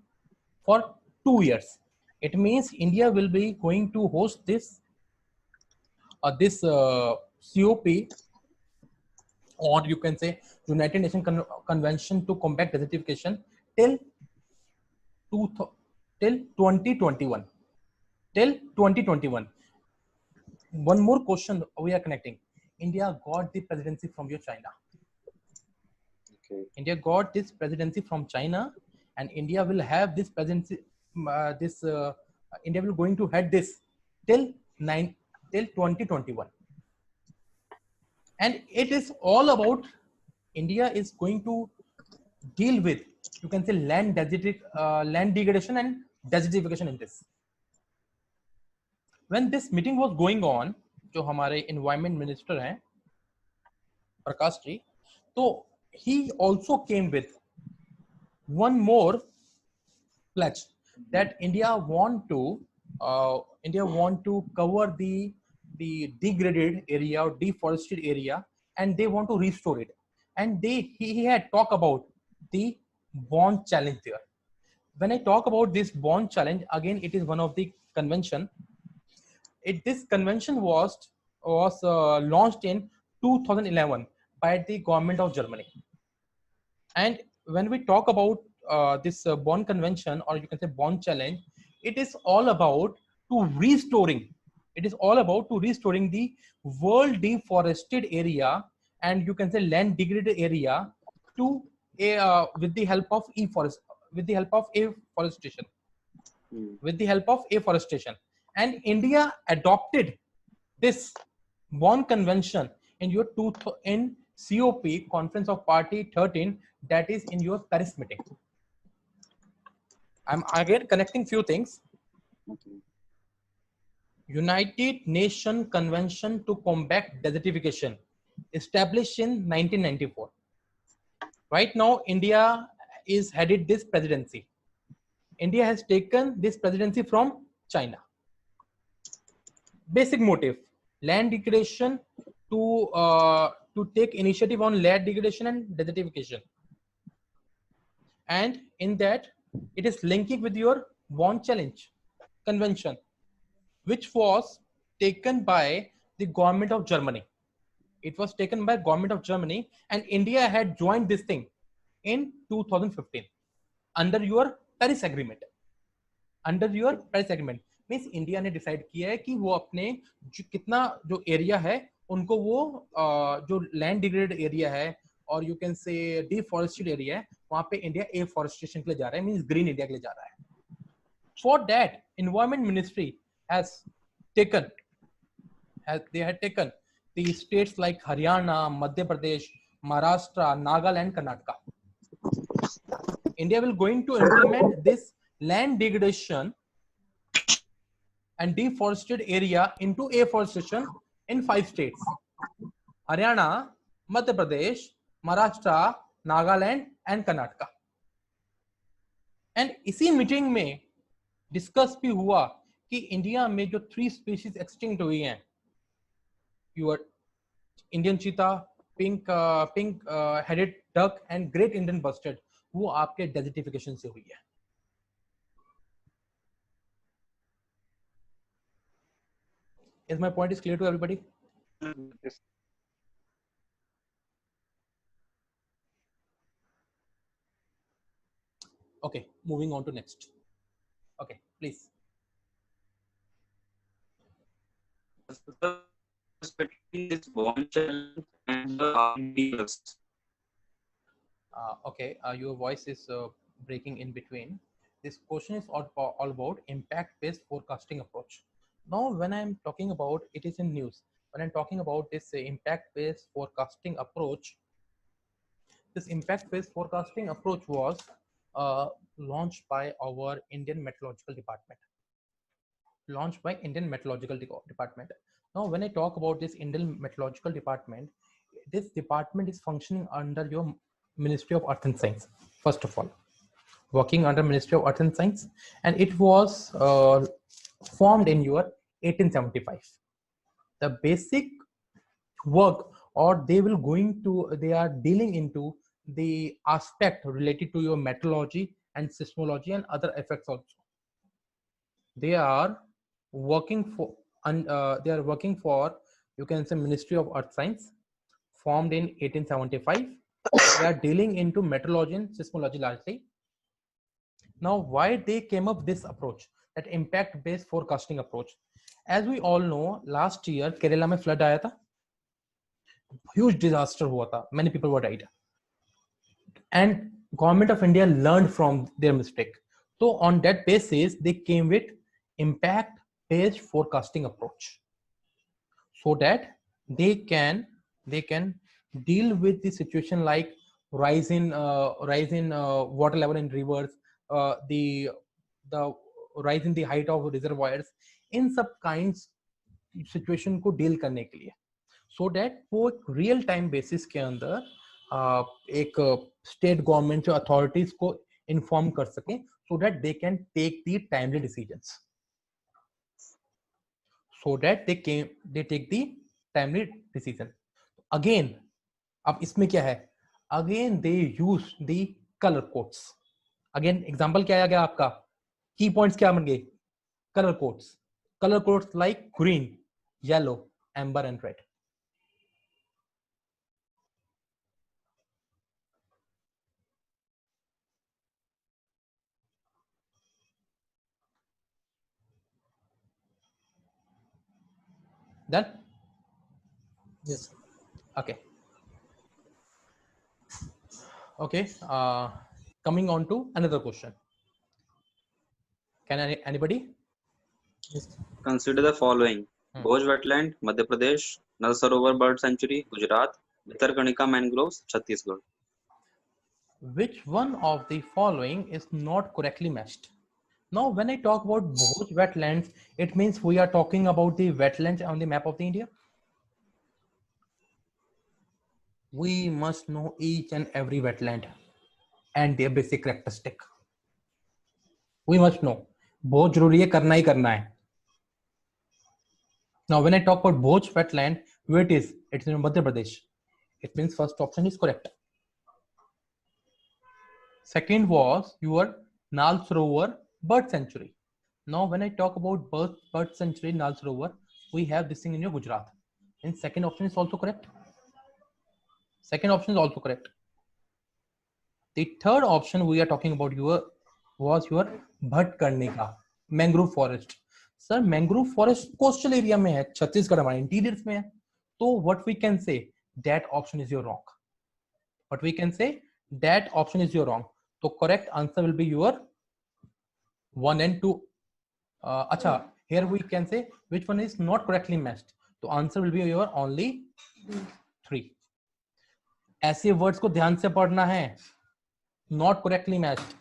for 2 years. It means India will be going to host this COP, or you can say United Nations Convention to combat desertification till 2021. till 2021. One more question we are connecting. India got the presidency from your China. Okay. India got this presidency from China, and India will have this presidency. India will going to head this till 2021, and it is all about India is going to deal with, you can say, land degradation and desertification in this. When this meeting was going on, जो हमारे environment minister हैं प्रकाश जी, तो he also came with one more pledge that India want to cover the degraded area or deforested area, and they want to restore it. And he had talked about the bond challenge there. When I talk about this bond challenge, again, it is one of the convention. This convention was launched in 2011 by the government of Germany. And when we talk about this bond convention, or you can say bond challenge, it is all about restoring the world deforested area, and you can say land degraded area, to with the help of afforestation. And India adopted this bond convention in in COP, Conference of Party 13, that is in your Paris meeting. I'm again connecting few things. Okay. United Nations Convention to Combat Desertification, established in 1994. Right now, India is headed this presidency. India has taken this presidency from China. Basic motive: land degradation, to take initiative on land degradation and desertification. And in that, it is linking with your bond challenge convention, which was taken by the government of Germany. It was taken by government of Germany, and India had joined this thing in 2015 under your Paris Agreement. Means India ने decide किया है कि वो अपने कितना जो area है उनको वो जो land degraded area है और you can say deforested area है, वहाँ पे India afforestation के लिए जा रहा है, means green India के लिए जा रहा है. For that, Environment Ministry has taken the states like Haryana, Madhya Pradesh, Maharashtra, Nagaland, Karnataka. India will going to implement this land degradation and deforested area into afforestation in 5 states: Haryana, Madhya Pradesh, Maharashtra, Nagaland and Karnataka. And इसी meeting में discuss भी हुआ कि India में जो 3 species extinct हुई हैं, your Indian चीता, pink headed duck and great Indian bustard, वो आपके डेजर्टिफिकेशन से हुई है. Is my point is clear to everybody? Yes. Okay, moving on to next. Okay, please. Between this bond challenge and the RDS. Okay, your voice is breaking in between. This question is all about impact-based forecasting approach. Now, when I'm talking about, it is in news. When I'm talking about this impact-based forecasting approach, this impact-based forecasting approach was launched by our Indian Meteorological Department. Now, when I talk about this Indian Meteorological Department, this department is functioning under your Ministry of Earth and Science, first of all, working under Ministry of Earth and Science, and it was formed in your 1875. The basic work, or they are dealing into the aspect related to your meteorology and seismology and other effects also. They are working for, you can say, Ministry of Earth Science, formed in 1875. They are dealing into meteorology and seismology largely. Now, why they came up this approach? that impact based forecasting approach. As we all know, last year Kerala में flood आया था, huge disaster हुआ था, many people were died, and government of India learned from their mistake. So on that basis, they came with impact based forecasting approach, so that they can deal with the situation like rise in water level in rivers, the rise in the height of reservoirs, इन सब kinds situation को deal करने के लिए, so that वो real time basis के अंदर एक state government authorities को inform कर सकें, so that they can take the timely decisions, so that they take the timely decision. Again, अब इसमें क्या है? Again they use the color codes. Again example क्या आ गया आपका? Key points क्या बन गए? Color codes. Color codes like green, yellow, amber and red. Done? Yes. Okay. Okay. Coming on to another question. Can anybody? Yes. Consider the following: Bhoj wetland, Madhya Pradesh; Nal Sarovar bird sanctuary, Gujarat; Bhitarkanika mangroves, Chhattisgarh. Which one of the following is not correctly matched? Now, when I talk about Bhoj wetlands, it means we are talking about the wetlands on the map of the India. We must know each and every wetland and their basic characteristic. We must know. बहुत जरूरी है, करना ही करना है. Now, when I talk about Bhoj wetland, where it is? It's in Madhya Pradesh. It means first option is correct. Second was your Nal Sarovar bird sanctuary. Now, when I talk about bird sanctuary Nal Sarovar, we have this thing in your Gujarat. And second option is also correct. Second option is also correct. The third option we are talking about was your Bhatkarnika mangrove forest. Sir, mangrove forest coastal area में है, छत्तीसगढ़ हमारे interiors में है. तो what we can say, that option is your wrong. What we can say, that option is your wrong. So correct answer will be your 1 and 2. Acha, here we can say which one is not correctly matched. So answer will be your only 3. ऐसे words को ध्यान से पढ़ना है. Not correctly matched.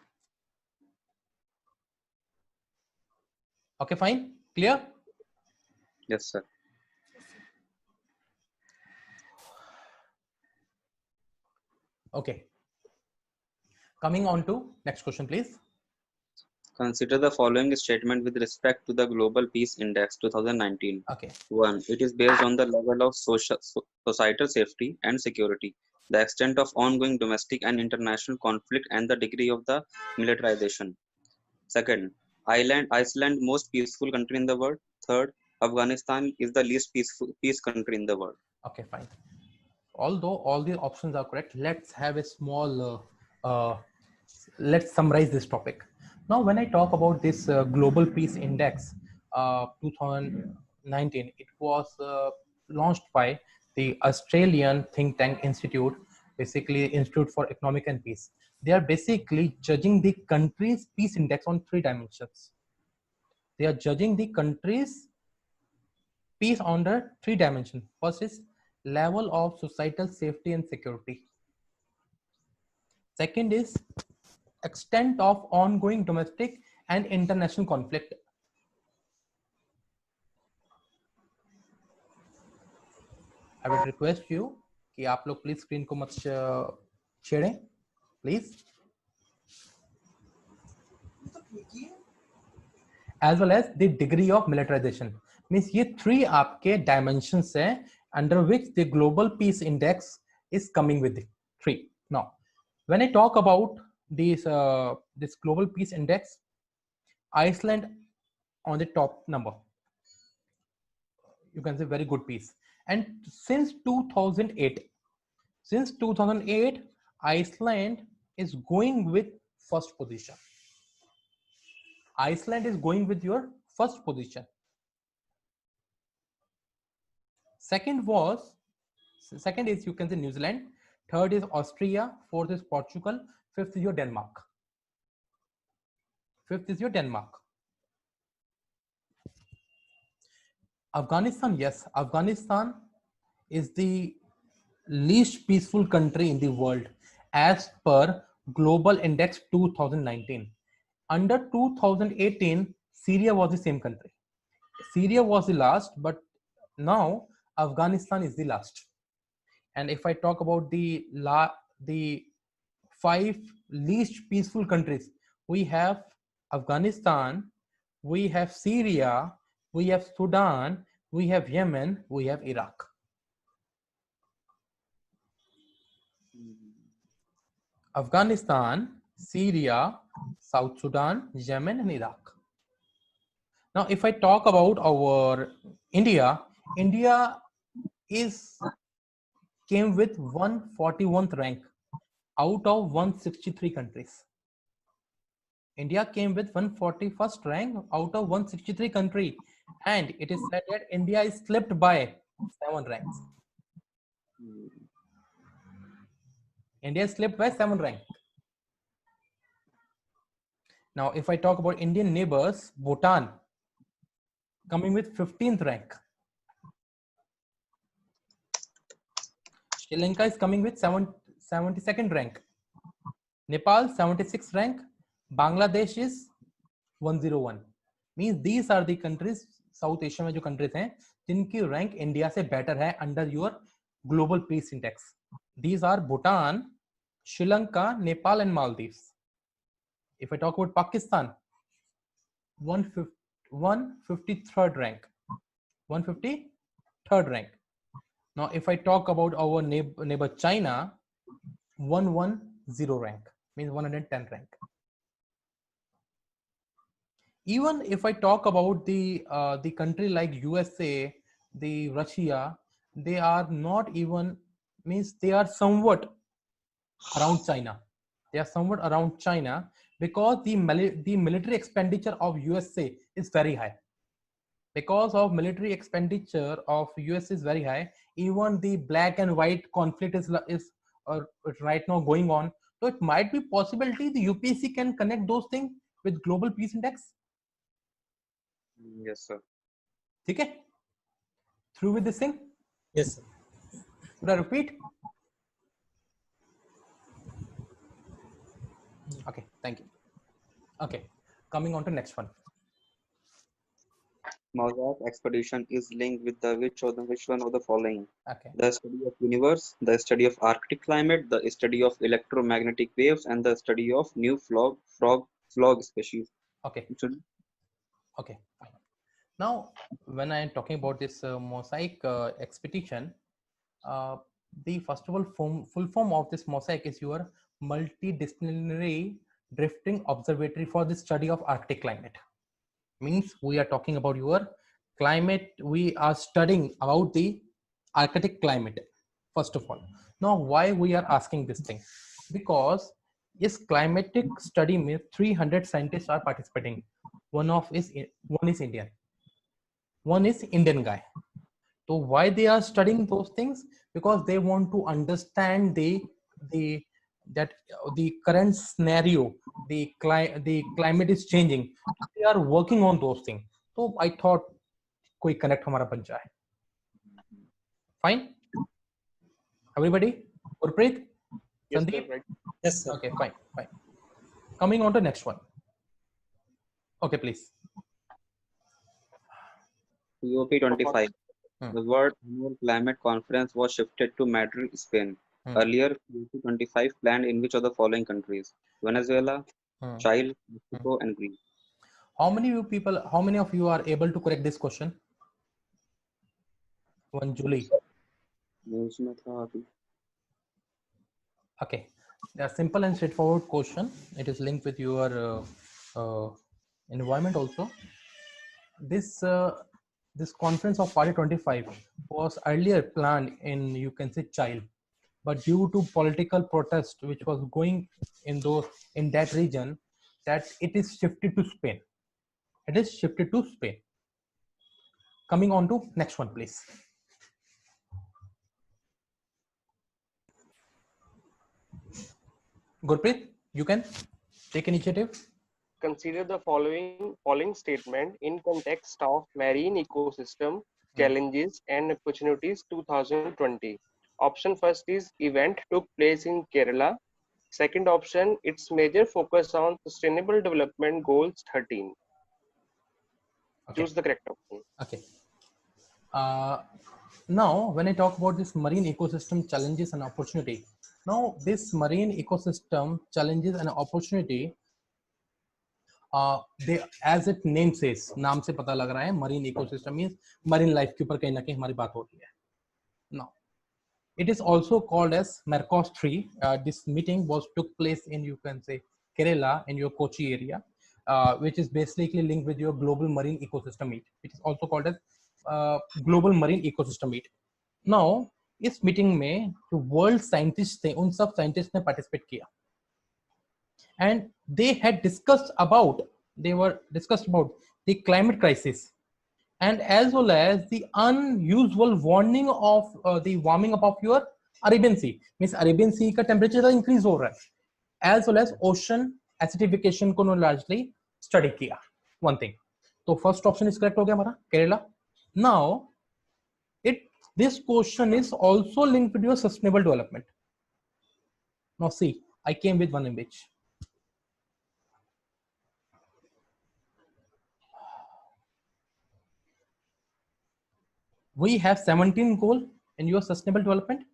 Okay, fine. Clear? Yes, sir. Okay. Coming on to next question, please. Consider the following statement with respect to the Global Peace Index 2019. Okay. 1. It is based on the level of societal safety and security, the extent of ongoing domestic and international conflict, and the degree of the militarization. Second, Iceland most peaceful country in the world. Third, Afghanistan is the least peace country in the world. Okay, fine. Although all the options are correct, let's have a small let's summarize this topic. Now, when I talk about this Global Peace Index 2019, it was launched by the Australian think tank institute, basically Institute for Economic and Peace. They are basically judging the country's peace index on 3 dimensions. They are judging the country's peace on the 3 dimensions. First is level of societal safety and security. Second is extent of ongoing domestic and international conflict. I would request you कि आप लोग please screen को मत छेड़ें, please. As well as the degree of militarization. Means ये 3 आपके dimensions हैं under which the Global Peace Index is coming with the 3. Now, when I talk about this Global Peace Index, Iceland on the top number. You can say very good peace. And since 2008, Iceland is going with first position. Iceland is going with your first position. Second is, you can say, New Zealand. Third is Austria. Fourth is Portugal. Fifth is your Denmark. Afghanistan, yes, Afghanistan is the least peaceful country in the world as per Global Index 2019. Under 2018, Syria was the same country. Syria was the last, but now Afghanistan is the last. And if I talk about the 5 least peaceful countries, we have Afghanistan, we have Syria, we have Sudan, we have Yemen, we have Iraq. Afghanistan, Syria, South Sudan, Yemen, and Iraq. Now, if I talk about our India came with 141th rank out of 163 countries. India came with 141st rank out of 163 countries, and it is said that India is slipped by 7 ranks. India slipped by 7 ranks. Now, if I talk about Indian neighbors, Bhutan coming with 15th rank. Sri Lanka is coming with 72nd rank. Nepal 76th rank. Bangladesh is 101. Means these are the countries, South Asia में जो countries हैं जिनकी rank India से better है under your global peace index. These are Bhutan, Sri Lanka, Nepal, and Maldives. If I talk about Pakistan, 153rd rank. 153rd rank. Now, if I talk about our neighbor China, 110 rank, means 110 rank. Even if I talk about the country like USA, the Russia, they are not even, means they are somewhat around China. They are somewhat around China because the military expenditure of USA is very high. Because of military expenditure of US is very high, even the black and white conflict is right now going on. So it might be possibility the UPSC can connect those things with global peace index. Yes, sir. Okay. Through with this thing? Yes, sir. Should I repeat? Okay, thank you. Okay, coming on to next one. Mosaic expedition is linked with which one of the following? Okay. The study of universe, the study of Arctic climate, the study of electromagnetic waves, and the study of new frog species. Okay. Okay, fine. Now, when I am talking about this Mosaic expedition, the first of all full form of this Mosaic is your multidisciplinary drifting observatory for the study of Arctic climate. Means we are talking about your climate, we are studying about the Arctic climate first of all. Now, why we are asking this thing? Because this climatic study means 300 scientists are participating. One is Indian, one is Indian guy. So why they are studying those things? Because they want to understand the current scenario, the climate is changing. They are working on those things. So I thought koi connect hamara ban jaye. Fine. Everybody? Gurpreet? Yes, Sandeep? sir, right. Yes, sir. Okay, fine. Coming on to next one. Okay, please. COP25. The World Annual Climate Conference was shifted to Madrid, Spain. Earlier, COP25 planned in which of the following countries? Venezuela, Chile, Mexico, and Greece. How many of you are able to correct this question? One Julie. Okay, a simple and straightforward question. It is linked with your environment also. This conference of Party 25 was earlier planned in, you can say, Chile, but due to political protest which was going in that region, that it is shifted to Spain. It is shifted to Spain. Coming on to next one, please. Gurpreet, you can take initiative. Consider the following statement in context of marine ecosystem challenges and opportunities 2020. Option first is event took place in Kerala. Second option, its major focus on Sustainable Development Goals 13. Okay. Choose the correct option. Okay. Now, when I talk about this marine ecosystem challenges and opportunity, now this marine ecosystem challenges and opportunity, they, as it name says, नाम से पता लग रहा है, marine ecosystem means marine life के ऊपर कहीं ना कहीं हमारी बात हो रही है. Now, it is also called as MERCOS 3. This meeting took place in, you can say, Kerala in your Kochi area, which is basically linked with your global marine ecosystem meet, which is also called as global marine ecosystem meet. Now, इस meeting में जो world scientist थे उन सब scientist ने participate किया, and they had discussed about the climate crisis, and as well as the unusual warning of the warming up of your Arabian Sea. Means Arabian Sea का temperature increase हो रहा है, as well as ocean acidification को largely study किया. One thing, तो first option is correct हो गया हमारा Kerala. Now this question is also linked with your sustainable development. Now see, I came with one image. We have 17 goals in your sustainable development,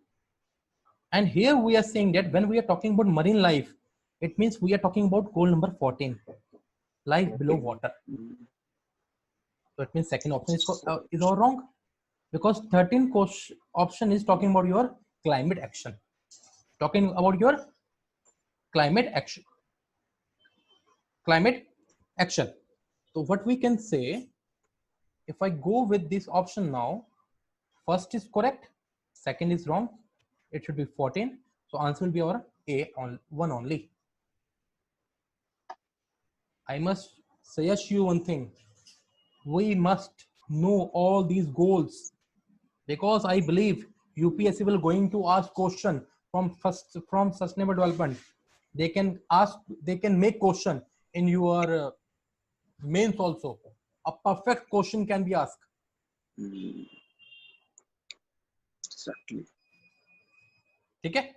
and here we are saying that when we are talking about marine life, it means we are talking about goal number 14, life below water. So it means second option is all wrong, because 13th option is talking about your climate action. Talking about your climate action. So what we can say, if I go with this option now, first is correct, second is wrong, it should be 14. So answer will be our A on one only. I must suggest you one thing. We must know all these goals, because I believe UPSC will going to ask question from sustainable development. They can make question in your mains also. A perfect question can be asked. Exactly. Okay?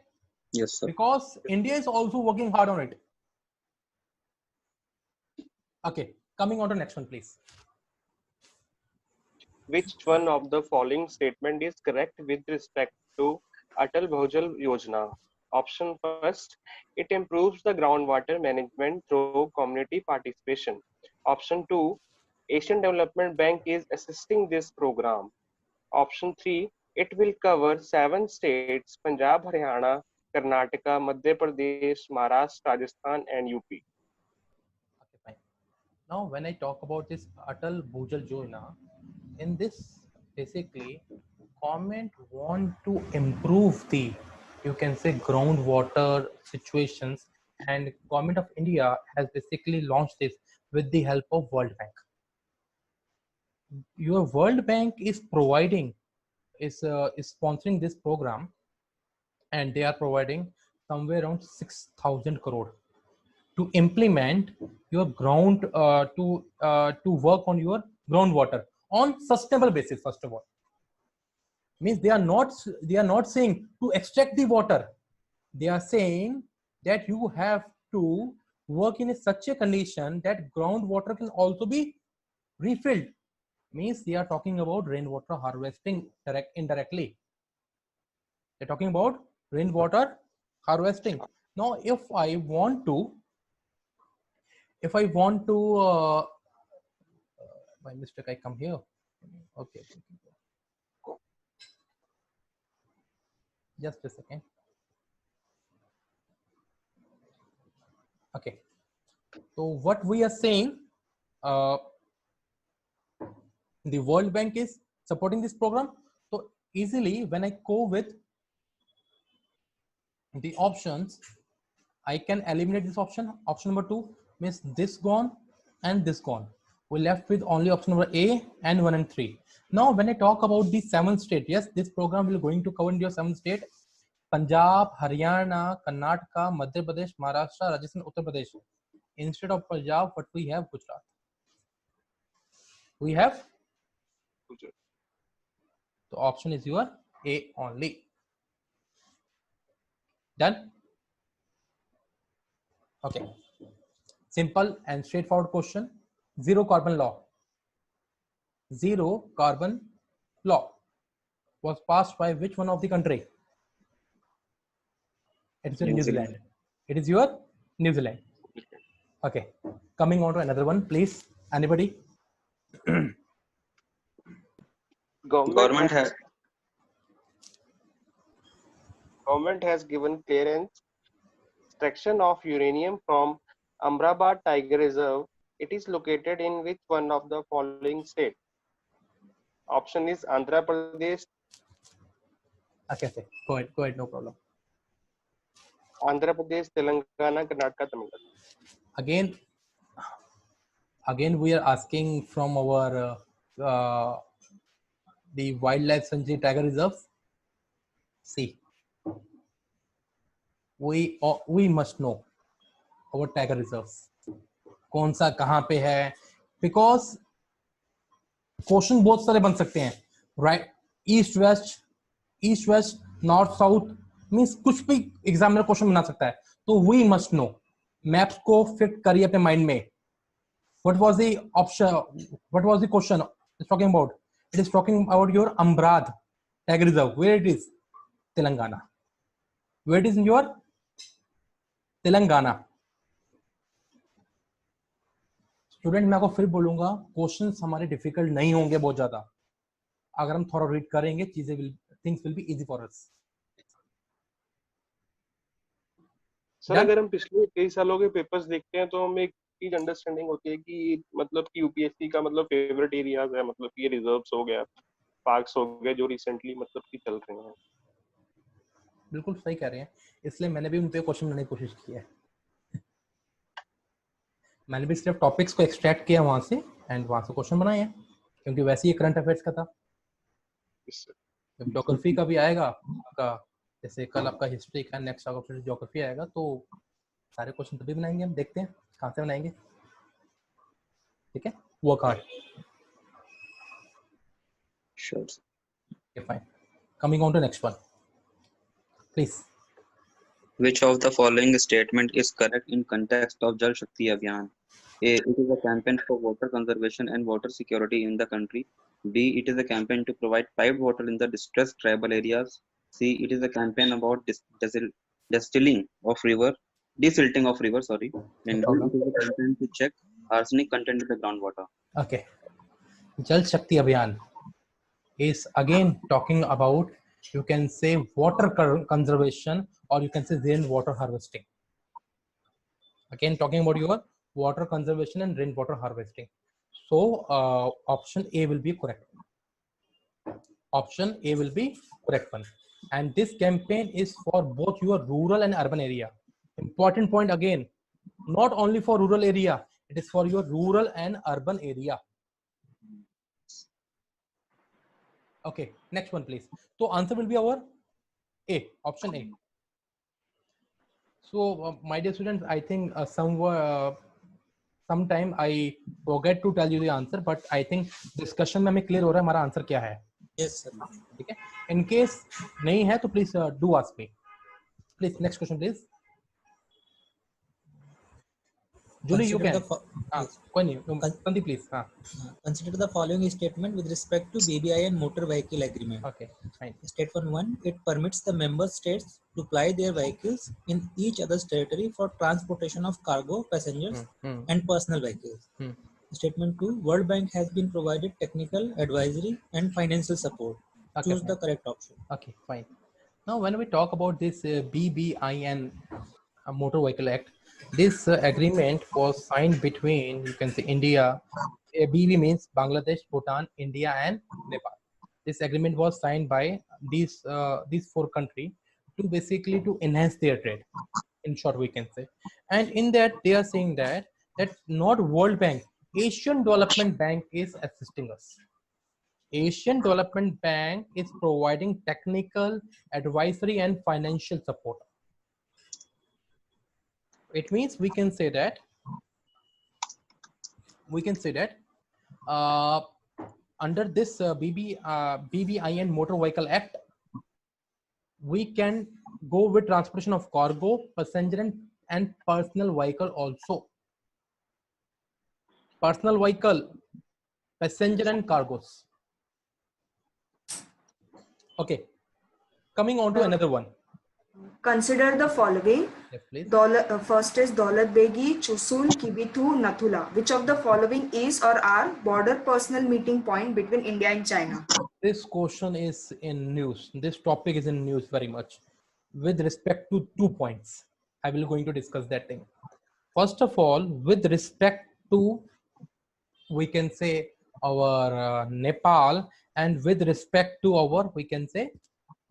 Yes, sir. Because India is also working hard on it. Okay, coming on to next one, please. Which one of the following statement is correct with respect to Atal Bhujal Yojana? Option first, it improves the groundwater management through community participation. Option 2, Asian Development Bank is assisting this program. Option 3, it will cover 7 states, Punjab, Haryana, Karnataka, Madhya Pradesh, Maharashtra, Rajasthan and UP. Okay, fine. Now, when I talk about this Atal Bhujal Yojana, in this, basically, government want to improve the, you can say, groundwater situations, and government of India has basically launched this with the help of World Bank. Your World Bank is providing, is sponsoring this program, and they are providing somewhere around 6,000 crore to implement your ground to work on your groundwater on sustainable basis. First of all, means they are not saying to extract the water. They are saying that you have to work in such a condition that groundwater can also be refilled. Means they are talking about rainwater harvesting indirectly. They're talking about rainwater harvesting. Now, if I want to by mistake I come here. Okay. Just a second. Okay. So what we are saying, the World Bank is supporting this program. So easily, when I go with the options, I can eliminate this option. Option number 2 means this gone and this gone. We left with only option number A and 1 and 3. Now, when I talk about the 7th state, yes, this program will going to cover your 7th state: Punjab, Haryana, Karnataka, Madhya Pradesh, Maharashtra, Rajasthan, Uttar Pradesh. Instead of Punjab, what we have? Gujarat. We have Gujarat. The option is your A only. Done? Okay. Simple and straightforward question. Zero carbon law. Zero carbon law was passed by which one of the country? It is New Zealand. It is your New Zealand. Okay. Coming on to another one, please. Anybody? Government has given clearance extraction of uranium from Amrabad Tiger Reserve. It is located in which one of the following states? Option is Andhra Pradesh. Okay, go ahead, no problem. Andhra Pradesh, Telangana, Karnataka, Tamil Nadu. Again, we are asking from our the Wildlife Sanctuary Tiger Reserve. See, we must know our tiger reserves. कौन सा कहाँ पे है? Because question बहुत सारे बन सकते हैं, right? East west, north south, means कुछ भी एग्जामिनर क्वेश्चन बना सकता है. तो वी मस्ट नो, मैप्स को फिट करिए अपने माइंड में. What was the option? What was the question it's talking about? It is talking about your Ambrad Tiger Reserve. Where it is? Telangana. Where it is in your Telangana? Student मैं आपको फिर बोलूंगा, questions हमारे difficult नहीं होंगे बहुत ज्यादा. अगर हम थोड़ा रीड करेंगे, things will be easy for us. Sir अगर हम पिछले कई सालों के पेपर्स देखते हैं तो हमें एक चीज अंडरस्टैंडिंग होती है कि मतलब कि यूपीएससी का मतलब फेवरेट एरियाज है, मतलब कि ये रिजर्व्स हो गया, पार्क्स हो गए जो रिसेंटली मतलब कि चल रहे हैं. बिल्कुल सही कह रहे हैं, इसलिए मैंने भी उन पे क्वेश्चन बनाने की कोशिश की है. मैंने भी सिर्फ टॉपिक्स को एक्सट्रैक्ट किया वहां से एंड वहां से क्वेश्चन बनाए हैं, क्योंकि वैसे ही करंट अफेयर्स का था. जब ज्योग्राफी का भी आएगा आपका, जैसे कल आपका हिस्ट्री का, नेक्स्ट आपका ज्योग्राफी आएगा, तो सारे क्वेश्चन तभी बनाएंगे हम. देखते हैं कहाँ से बनाएंगे. ठीक है, work hard. Sure. Okay, fine. Coming on to next one, please. Which of the following statement is correct in context of Jal Shakti Abhiyan? A. It is a campaign for water conservation and water security in the country. B. It is a campaign to provide piped water in the distressed tribal areas. C. It is a campaign about desilting of river. Sorry. And D. It is a campaign to check arsenic content in the groundwater. Okay. Jal Shakti Abhiyan is again talking about, you can say, water conservation, or you can say rainwater harvesting. Again talking about your water conservation and rainwater harvesting. So option A will be correct. Option A will be correct one. And this campaign is for both your rural and urban area. Important point again, not only for rural area, it is for your rural and urban area. Okay, next one please. So answer will be our A, option A. So my dear students, I think sometime I forget to tell you the answer, but I think discussion में हमें clear हो रहा है हमारा answer क्या है. Yes sir. ठीक है. In case नहीं है तो please do ask me. Please next question please. Julie, you can. Sandeep, please. Consider the following statement with respect to BBI and motor vehicle agreement. Okay, fine. Statement 1, it permits the member states to ply their vehicles in each other's territory for transportation of cargo, passengers, and personal vehicles. Statement 2, World Bank has been provided technical, advisory, and financial support. Okay, choose the correct option. Okay, fine. Now, when we talk about this BBIN Motor Vehicle Act, this agreement was signed between, you can say, India, BV means Bangladesh, Bhutan, India, and Nepal. This agreement was signed by these four countries to basically to enhance their trade. In short, we can say, and in that they are saying that not World Bank, Asian Development Bank is assisting us. Asian Development Bank is providing technical, advisory, and financial support. It means we can say that under this BBIN Motor Vehicle Act, we can go with transportation of cargo, passenger, and personal vehicle also. Personal vehicle, passenger, and cargos. Okay, coming on to another one. Consider the following. Yes, first is Daulat Begi, Chushul, Kibithu, Nathula. Which of the following is or are border personal meeting point between India and China? This question is in news. This topic is in news very much. With respect to 2 points, I will going to discuss that thing. First of all, with respect to, we can say, our Nepal, and with respect to our, we can say,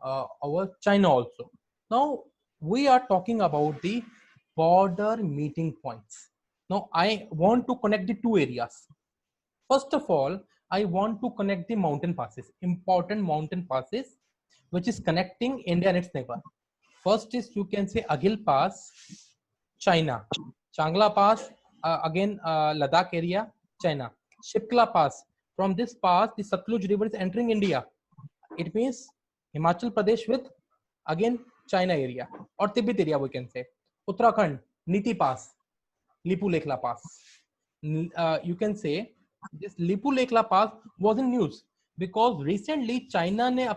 our China also. Now we are talking about the border meeting points. Now I want to connect the two areas. First of all, I want to connect the mountain passes, important mountain passes, which is connecting India and its neighbor. First is, you can say, Agil Pass, China. Changla Pass, again Ladakh area, China. Shikla Pass. From this pass, the Satluj River is entering India. It means Himachal Pradesh with, again, China area or Tibet area, we can say. Uttarakhand, Niti Pass, Lipu Lekhla Pass. You can say this Lipu Lekhla Pass was in news because recently China ने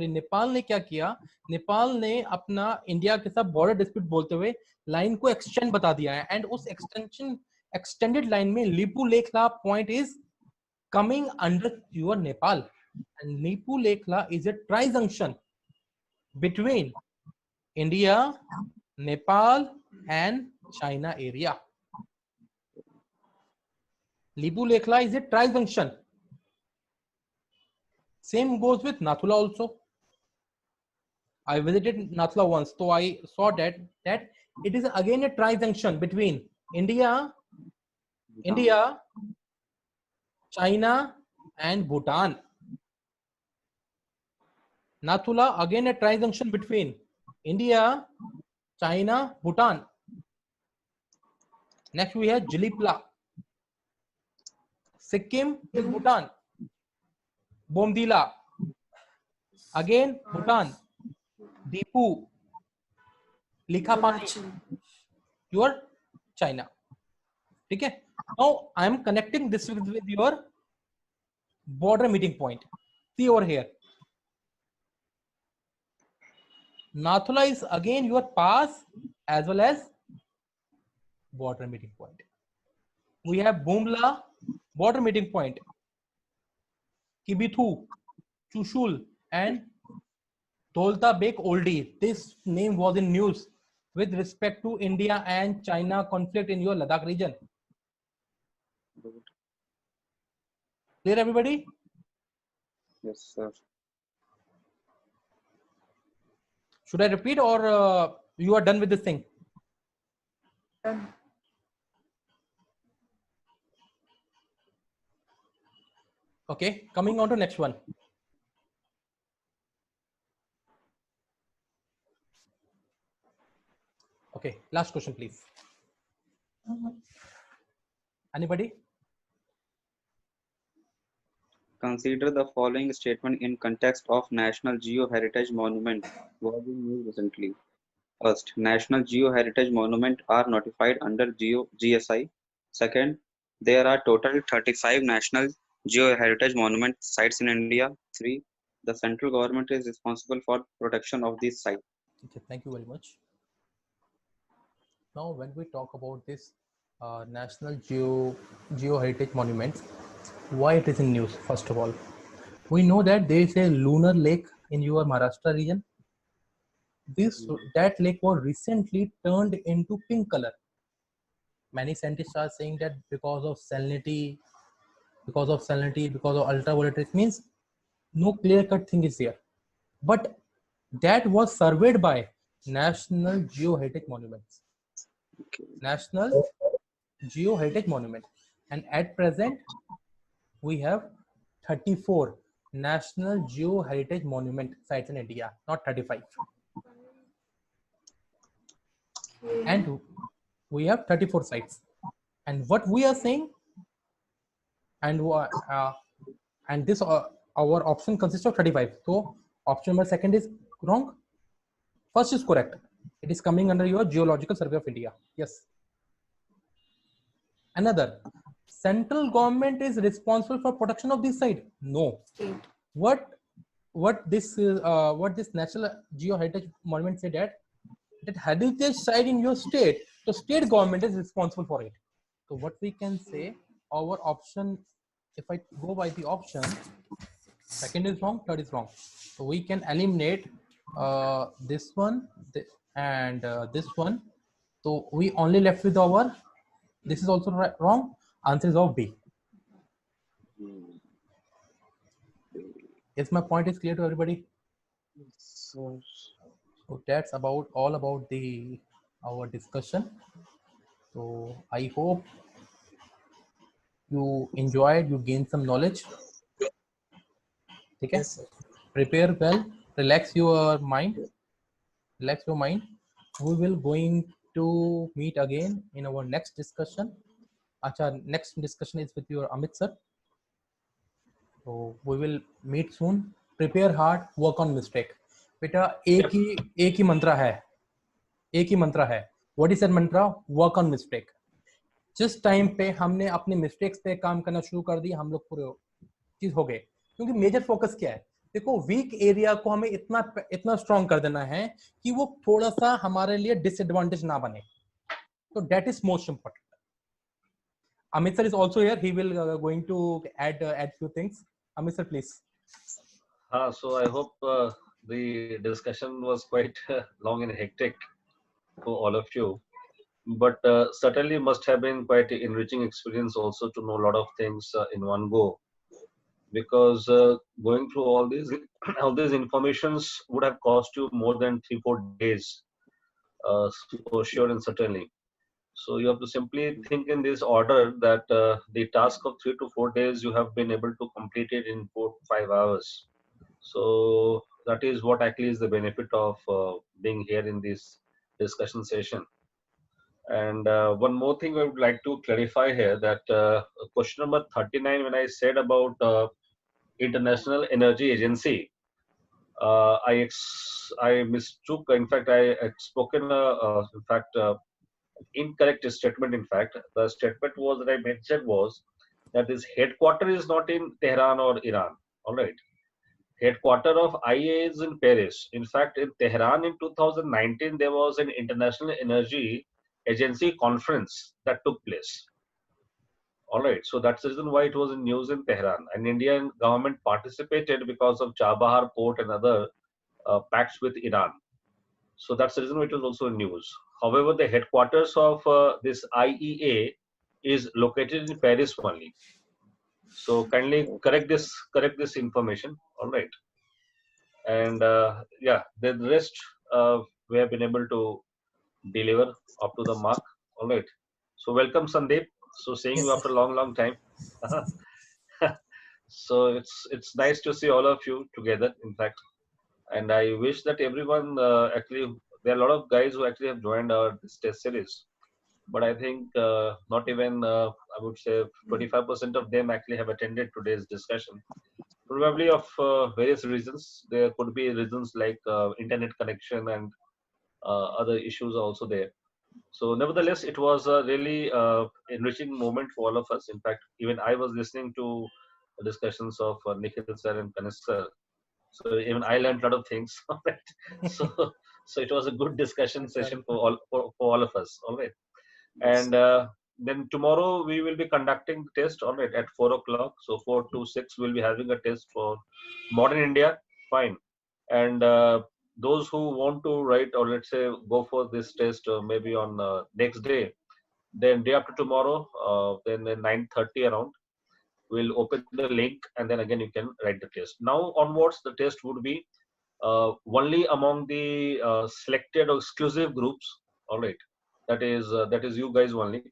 नेपाल ने क्या किया, नेपाल ने अपना India के साथ border dispute बोलते हुए लाइन को एक्सटेंड बता दिया है, एंड उस एक्सटेंडेड लाइन में Lipu Lekhla point is coming under your Nepal, and Lipu Lekhla is a tri-junction between India, Nepal, and China area. Lipu Lekhla is a tri-junction. Same goes with Nathula also. I visited Nathula once, so I saw that it is again a tri-junction between India, China, and Bhutan. Nathula again a tri-junction between India, China, Bhutan. Next we have Jilipla, Sikkim with Bhutan. Bomdila, again Bhutan. Dipu, Likhapani, your China. Okay. Now I am connecting this with your border meeting point. See over here. Nathula is again your pass as well as border meeting point. We have Bumla, border meeting point. Kibithu, Chushul, and Dolta Bek Oldie. This name was in news with respect to India and China conflict in your Ladakh region. Clear, everybody? Yes, sir. Should I repeat, or you are done with this thing? Done. Okay, coming on to next one. Okay, last question, please. Anybody? Consider the following statement in context of National Geo-Heritage Monument was in news recently. First, National Geo-Heritage Monument are notified under GSI. Second, there are total 35 National Geo-Heritage Monument sites in India. 3, the central government is responsible for protection of these sites. Okay, thank you very much. Now, when we talk about this National Geo-Heritage Monuments, why it is in news? First of all, we know that there is a lunar lake in your Maharashtra region. That lake was recently turned into pink color. Many scientists are saying that because of salinity, because of ultraviolet, it means no clear-cut thing is here. But that was surveyed by National Geo-Heritage Monuments. Okay. National Geo-Heritage Monument. And at present, we have 34 National Geo Heritage Monument sites in India, not 35. And we have 34 sites. And what we are saying, and this our option consists of 35. So option number second is wrong. First is correct. It is coming under your Geological Survey of India. Yes. Another, central government is responsible for protection of this site. No. What this National Geo Heritage Monument said that heritage site in your state, so state government is responsible for it. So what we can say, our option, if I go by the option, second is wrong, third is wrong. So we can eliminate this one and this one. So we only left with our, this is also wrong, answer is of B. Yes, my point is clear to everybody. So that's about all about our discussion. So I hope you enjoyed, you gained some knowledge. Okay? Yes, prepare well, relax your mind. Relax your mind. We will going to meet again in our next discussion. Acha, next discussion is with your Amit sir. So we will meet soon. Prepare hard, work on mistake. बेटा एक ही मंत्रा है. What is that mantra? Work on mistake. जिस time पे हमने अपने mistakes पे काम करना शुरू कर दिया, हम लोग पूरे चीज हो गए. क्योंकि मेजर फोकस क्या है? देखो, वीक एरिया को हमें इतना स्ट्रॉन्ग कर देना है कि वो थोड़ा सा हमारे लिए डिसएडवांटेज ना बने. तो that is most important. Amit sir is also here. He will going to add few things. Amit sir, please. So I hope the discussion was quite long and hectic for all of you, but certainly must have been quite an enriching experience also to know a lot of things in one go, because going through all these informations would have cost you more than 3-4 days, for sure and certainly. So you have to simply think in this order that the task of 3 to 4 days you have been able to complete it in 4 to 5 hours. So that is what actually is the benefit of being here in this discussion session. And one more thing I would like to clarify here, that question number 39, when I said about International Energy Agency, I mistook. In fact, I had spoken incorrect statement. In fact, the statement was that I mentioned was that this headquarter is not in Tehran or Iran. All right. Headquarter of IEA is in Paris. In fact, in Tehran in 2019, there was an International Energy Agency conference that took place. All right. So that's the reason why it was in news in Tehran. And Indian government participated because of Chabahar port and other pacts with Iran. So that's the reason why it was also in news. However, the headquarters of this IEA is located in Paris only. So kindly correct this information. All right. And yeah, the rest we have been able to deliver up to the mark. All right. So welcome, Sandeep. So seeing you after a long time. So it's nice to see all of you together, in fact. And I wish that everyone actually, there are a lot of guys who actually have joined this test series, but I think not even I would say 25% of them actually have attended today's discussion, probably of various reasons. There could be reasons like internet connection and other issues are also there. So nevertheless, it was a really enriching moment for all of us. In fact, even I was listening to the discussions of Nikhil sir and Kanis sir. So even I learned a lot of things. So it was a good discussion session for all of us. All right. And then tomorrow we will be conducting the test. All right, at 4 o'clock. So 4 to 6 we'll be having a test for modern India. Fine. And those who want to write or let's say go for this test maybe on next day, then day after tomorrow, then at 9:30 around, we'll open the link and then again you can write the test. Now onwards, the test would be only among the selected or exclusive groups. All right, that is you guys only.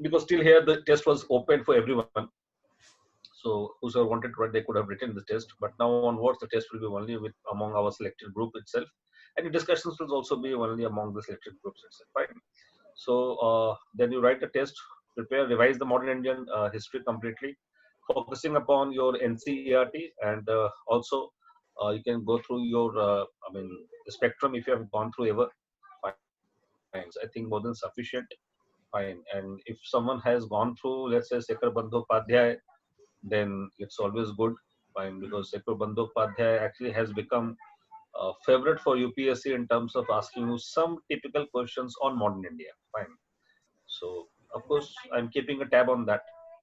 because still here the test was open for everyone. So whoever wanted to write, they could have written the test. But now onwards, the test will be only with among our selected group itself, and the discussions will also be only among the selected groups itself. Fine. So then you write a test, prepare, revise the modern Indian history completely, focusing upon your NCERT, and also you can go through your the spectrum if you have gone through ever. Fine. I think more than sufficient. Fine. And if someone has gone through, let's say, Sekhar Bandhopadhyay, then it's always good. Fine, because Sekhar Bandhopadhyay actually has become a favorite for UPSC in terms of asking you some typical questions on modern India. Fine. So of course I'm keeping a tab on that,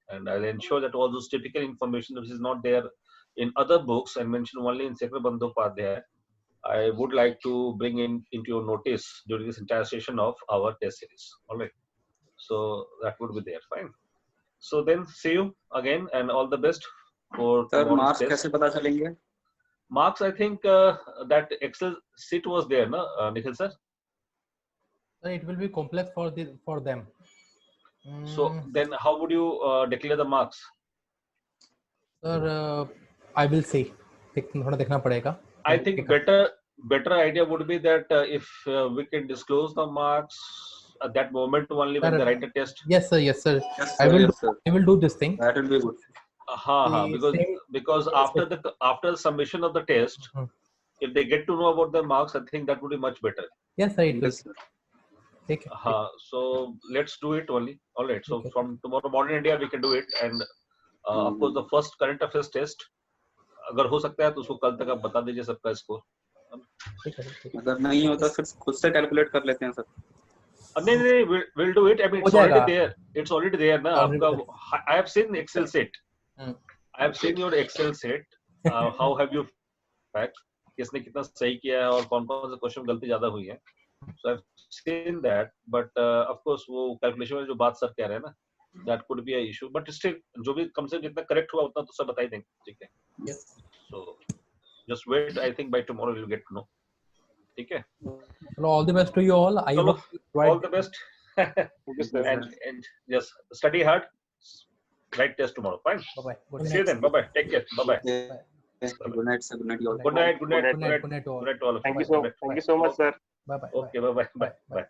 and I'll ensure that all those typical information which is not there in other books and mentioned only in Sekhar Bandhopadhyay, I would like to bring into your notice during this entire session of our test series. All right. So that would be there. Fine. So then see you again and all the best for tomorrow's test. कैसे पता चलेंगे? Marks, I think that Excel sheet was there, no, Nikhil sir? It will be complex for them. So then how would you declare the marks? Sir, I will see. थोड़ा देखना पड़ेगा. I think better idea would be that if we can disclose the marks at that moment only when they write the test. Yes sir. Yes, sir, I will do this thing. That will be good. Because after the submission of the test, if they get to know about the marks, I think that would be much better. Yes sir, it will. Take it. So let's do it only. All right. So from tomorrow, modern India, we can do it, and of course the first current affairs test, अगर हो सकता है तो उसको कल तक आप बता दीजिए सबका स्कोर. अगर नहीं होता फिर खुद से कैलकुलेट कर लेते हैं सर. नहीं, we'll do it. I mean, it's already there. It's already there ना आपका. I have seen Excel set. I have seen your Excel set. How have you fact? किसने कितना सही किया है और कौन-कौन से क्वेश्चन गलती ज्यादा हुई है. So I've seen that, but of course वो कैलकुलेशन में जो बात सर कह रहे हैं ना, that could be a issue. But still जो भी कम से जितना करेक्ट हुआ उतना तो सब बता ही देंगे. ठीक है. Yes. So just wait. I think by tomorrow you'll get to know. ठीक है. All the best to you all. I hope all the best. and just study hard. Write test tomorrow. Fine. Bye bye. See you then. Bye bye. Take care. Bye bye. Good night, sir. Good night, all. Good night. Good night to all. Thank you so much, sir. Bye bye. Okay. Bye bye. Bye bye.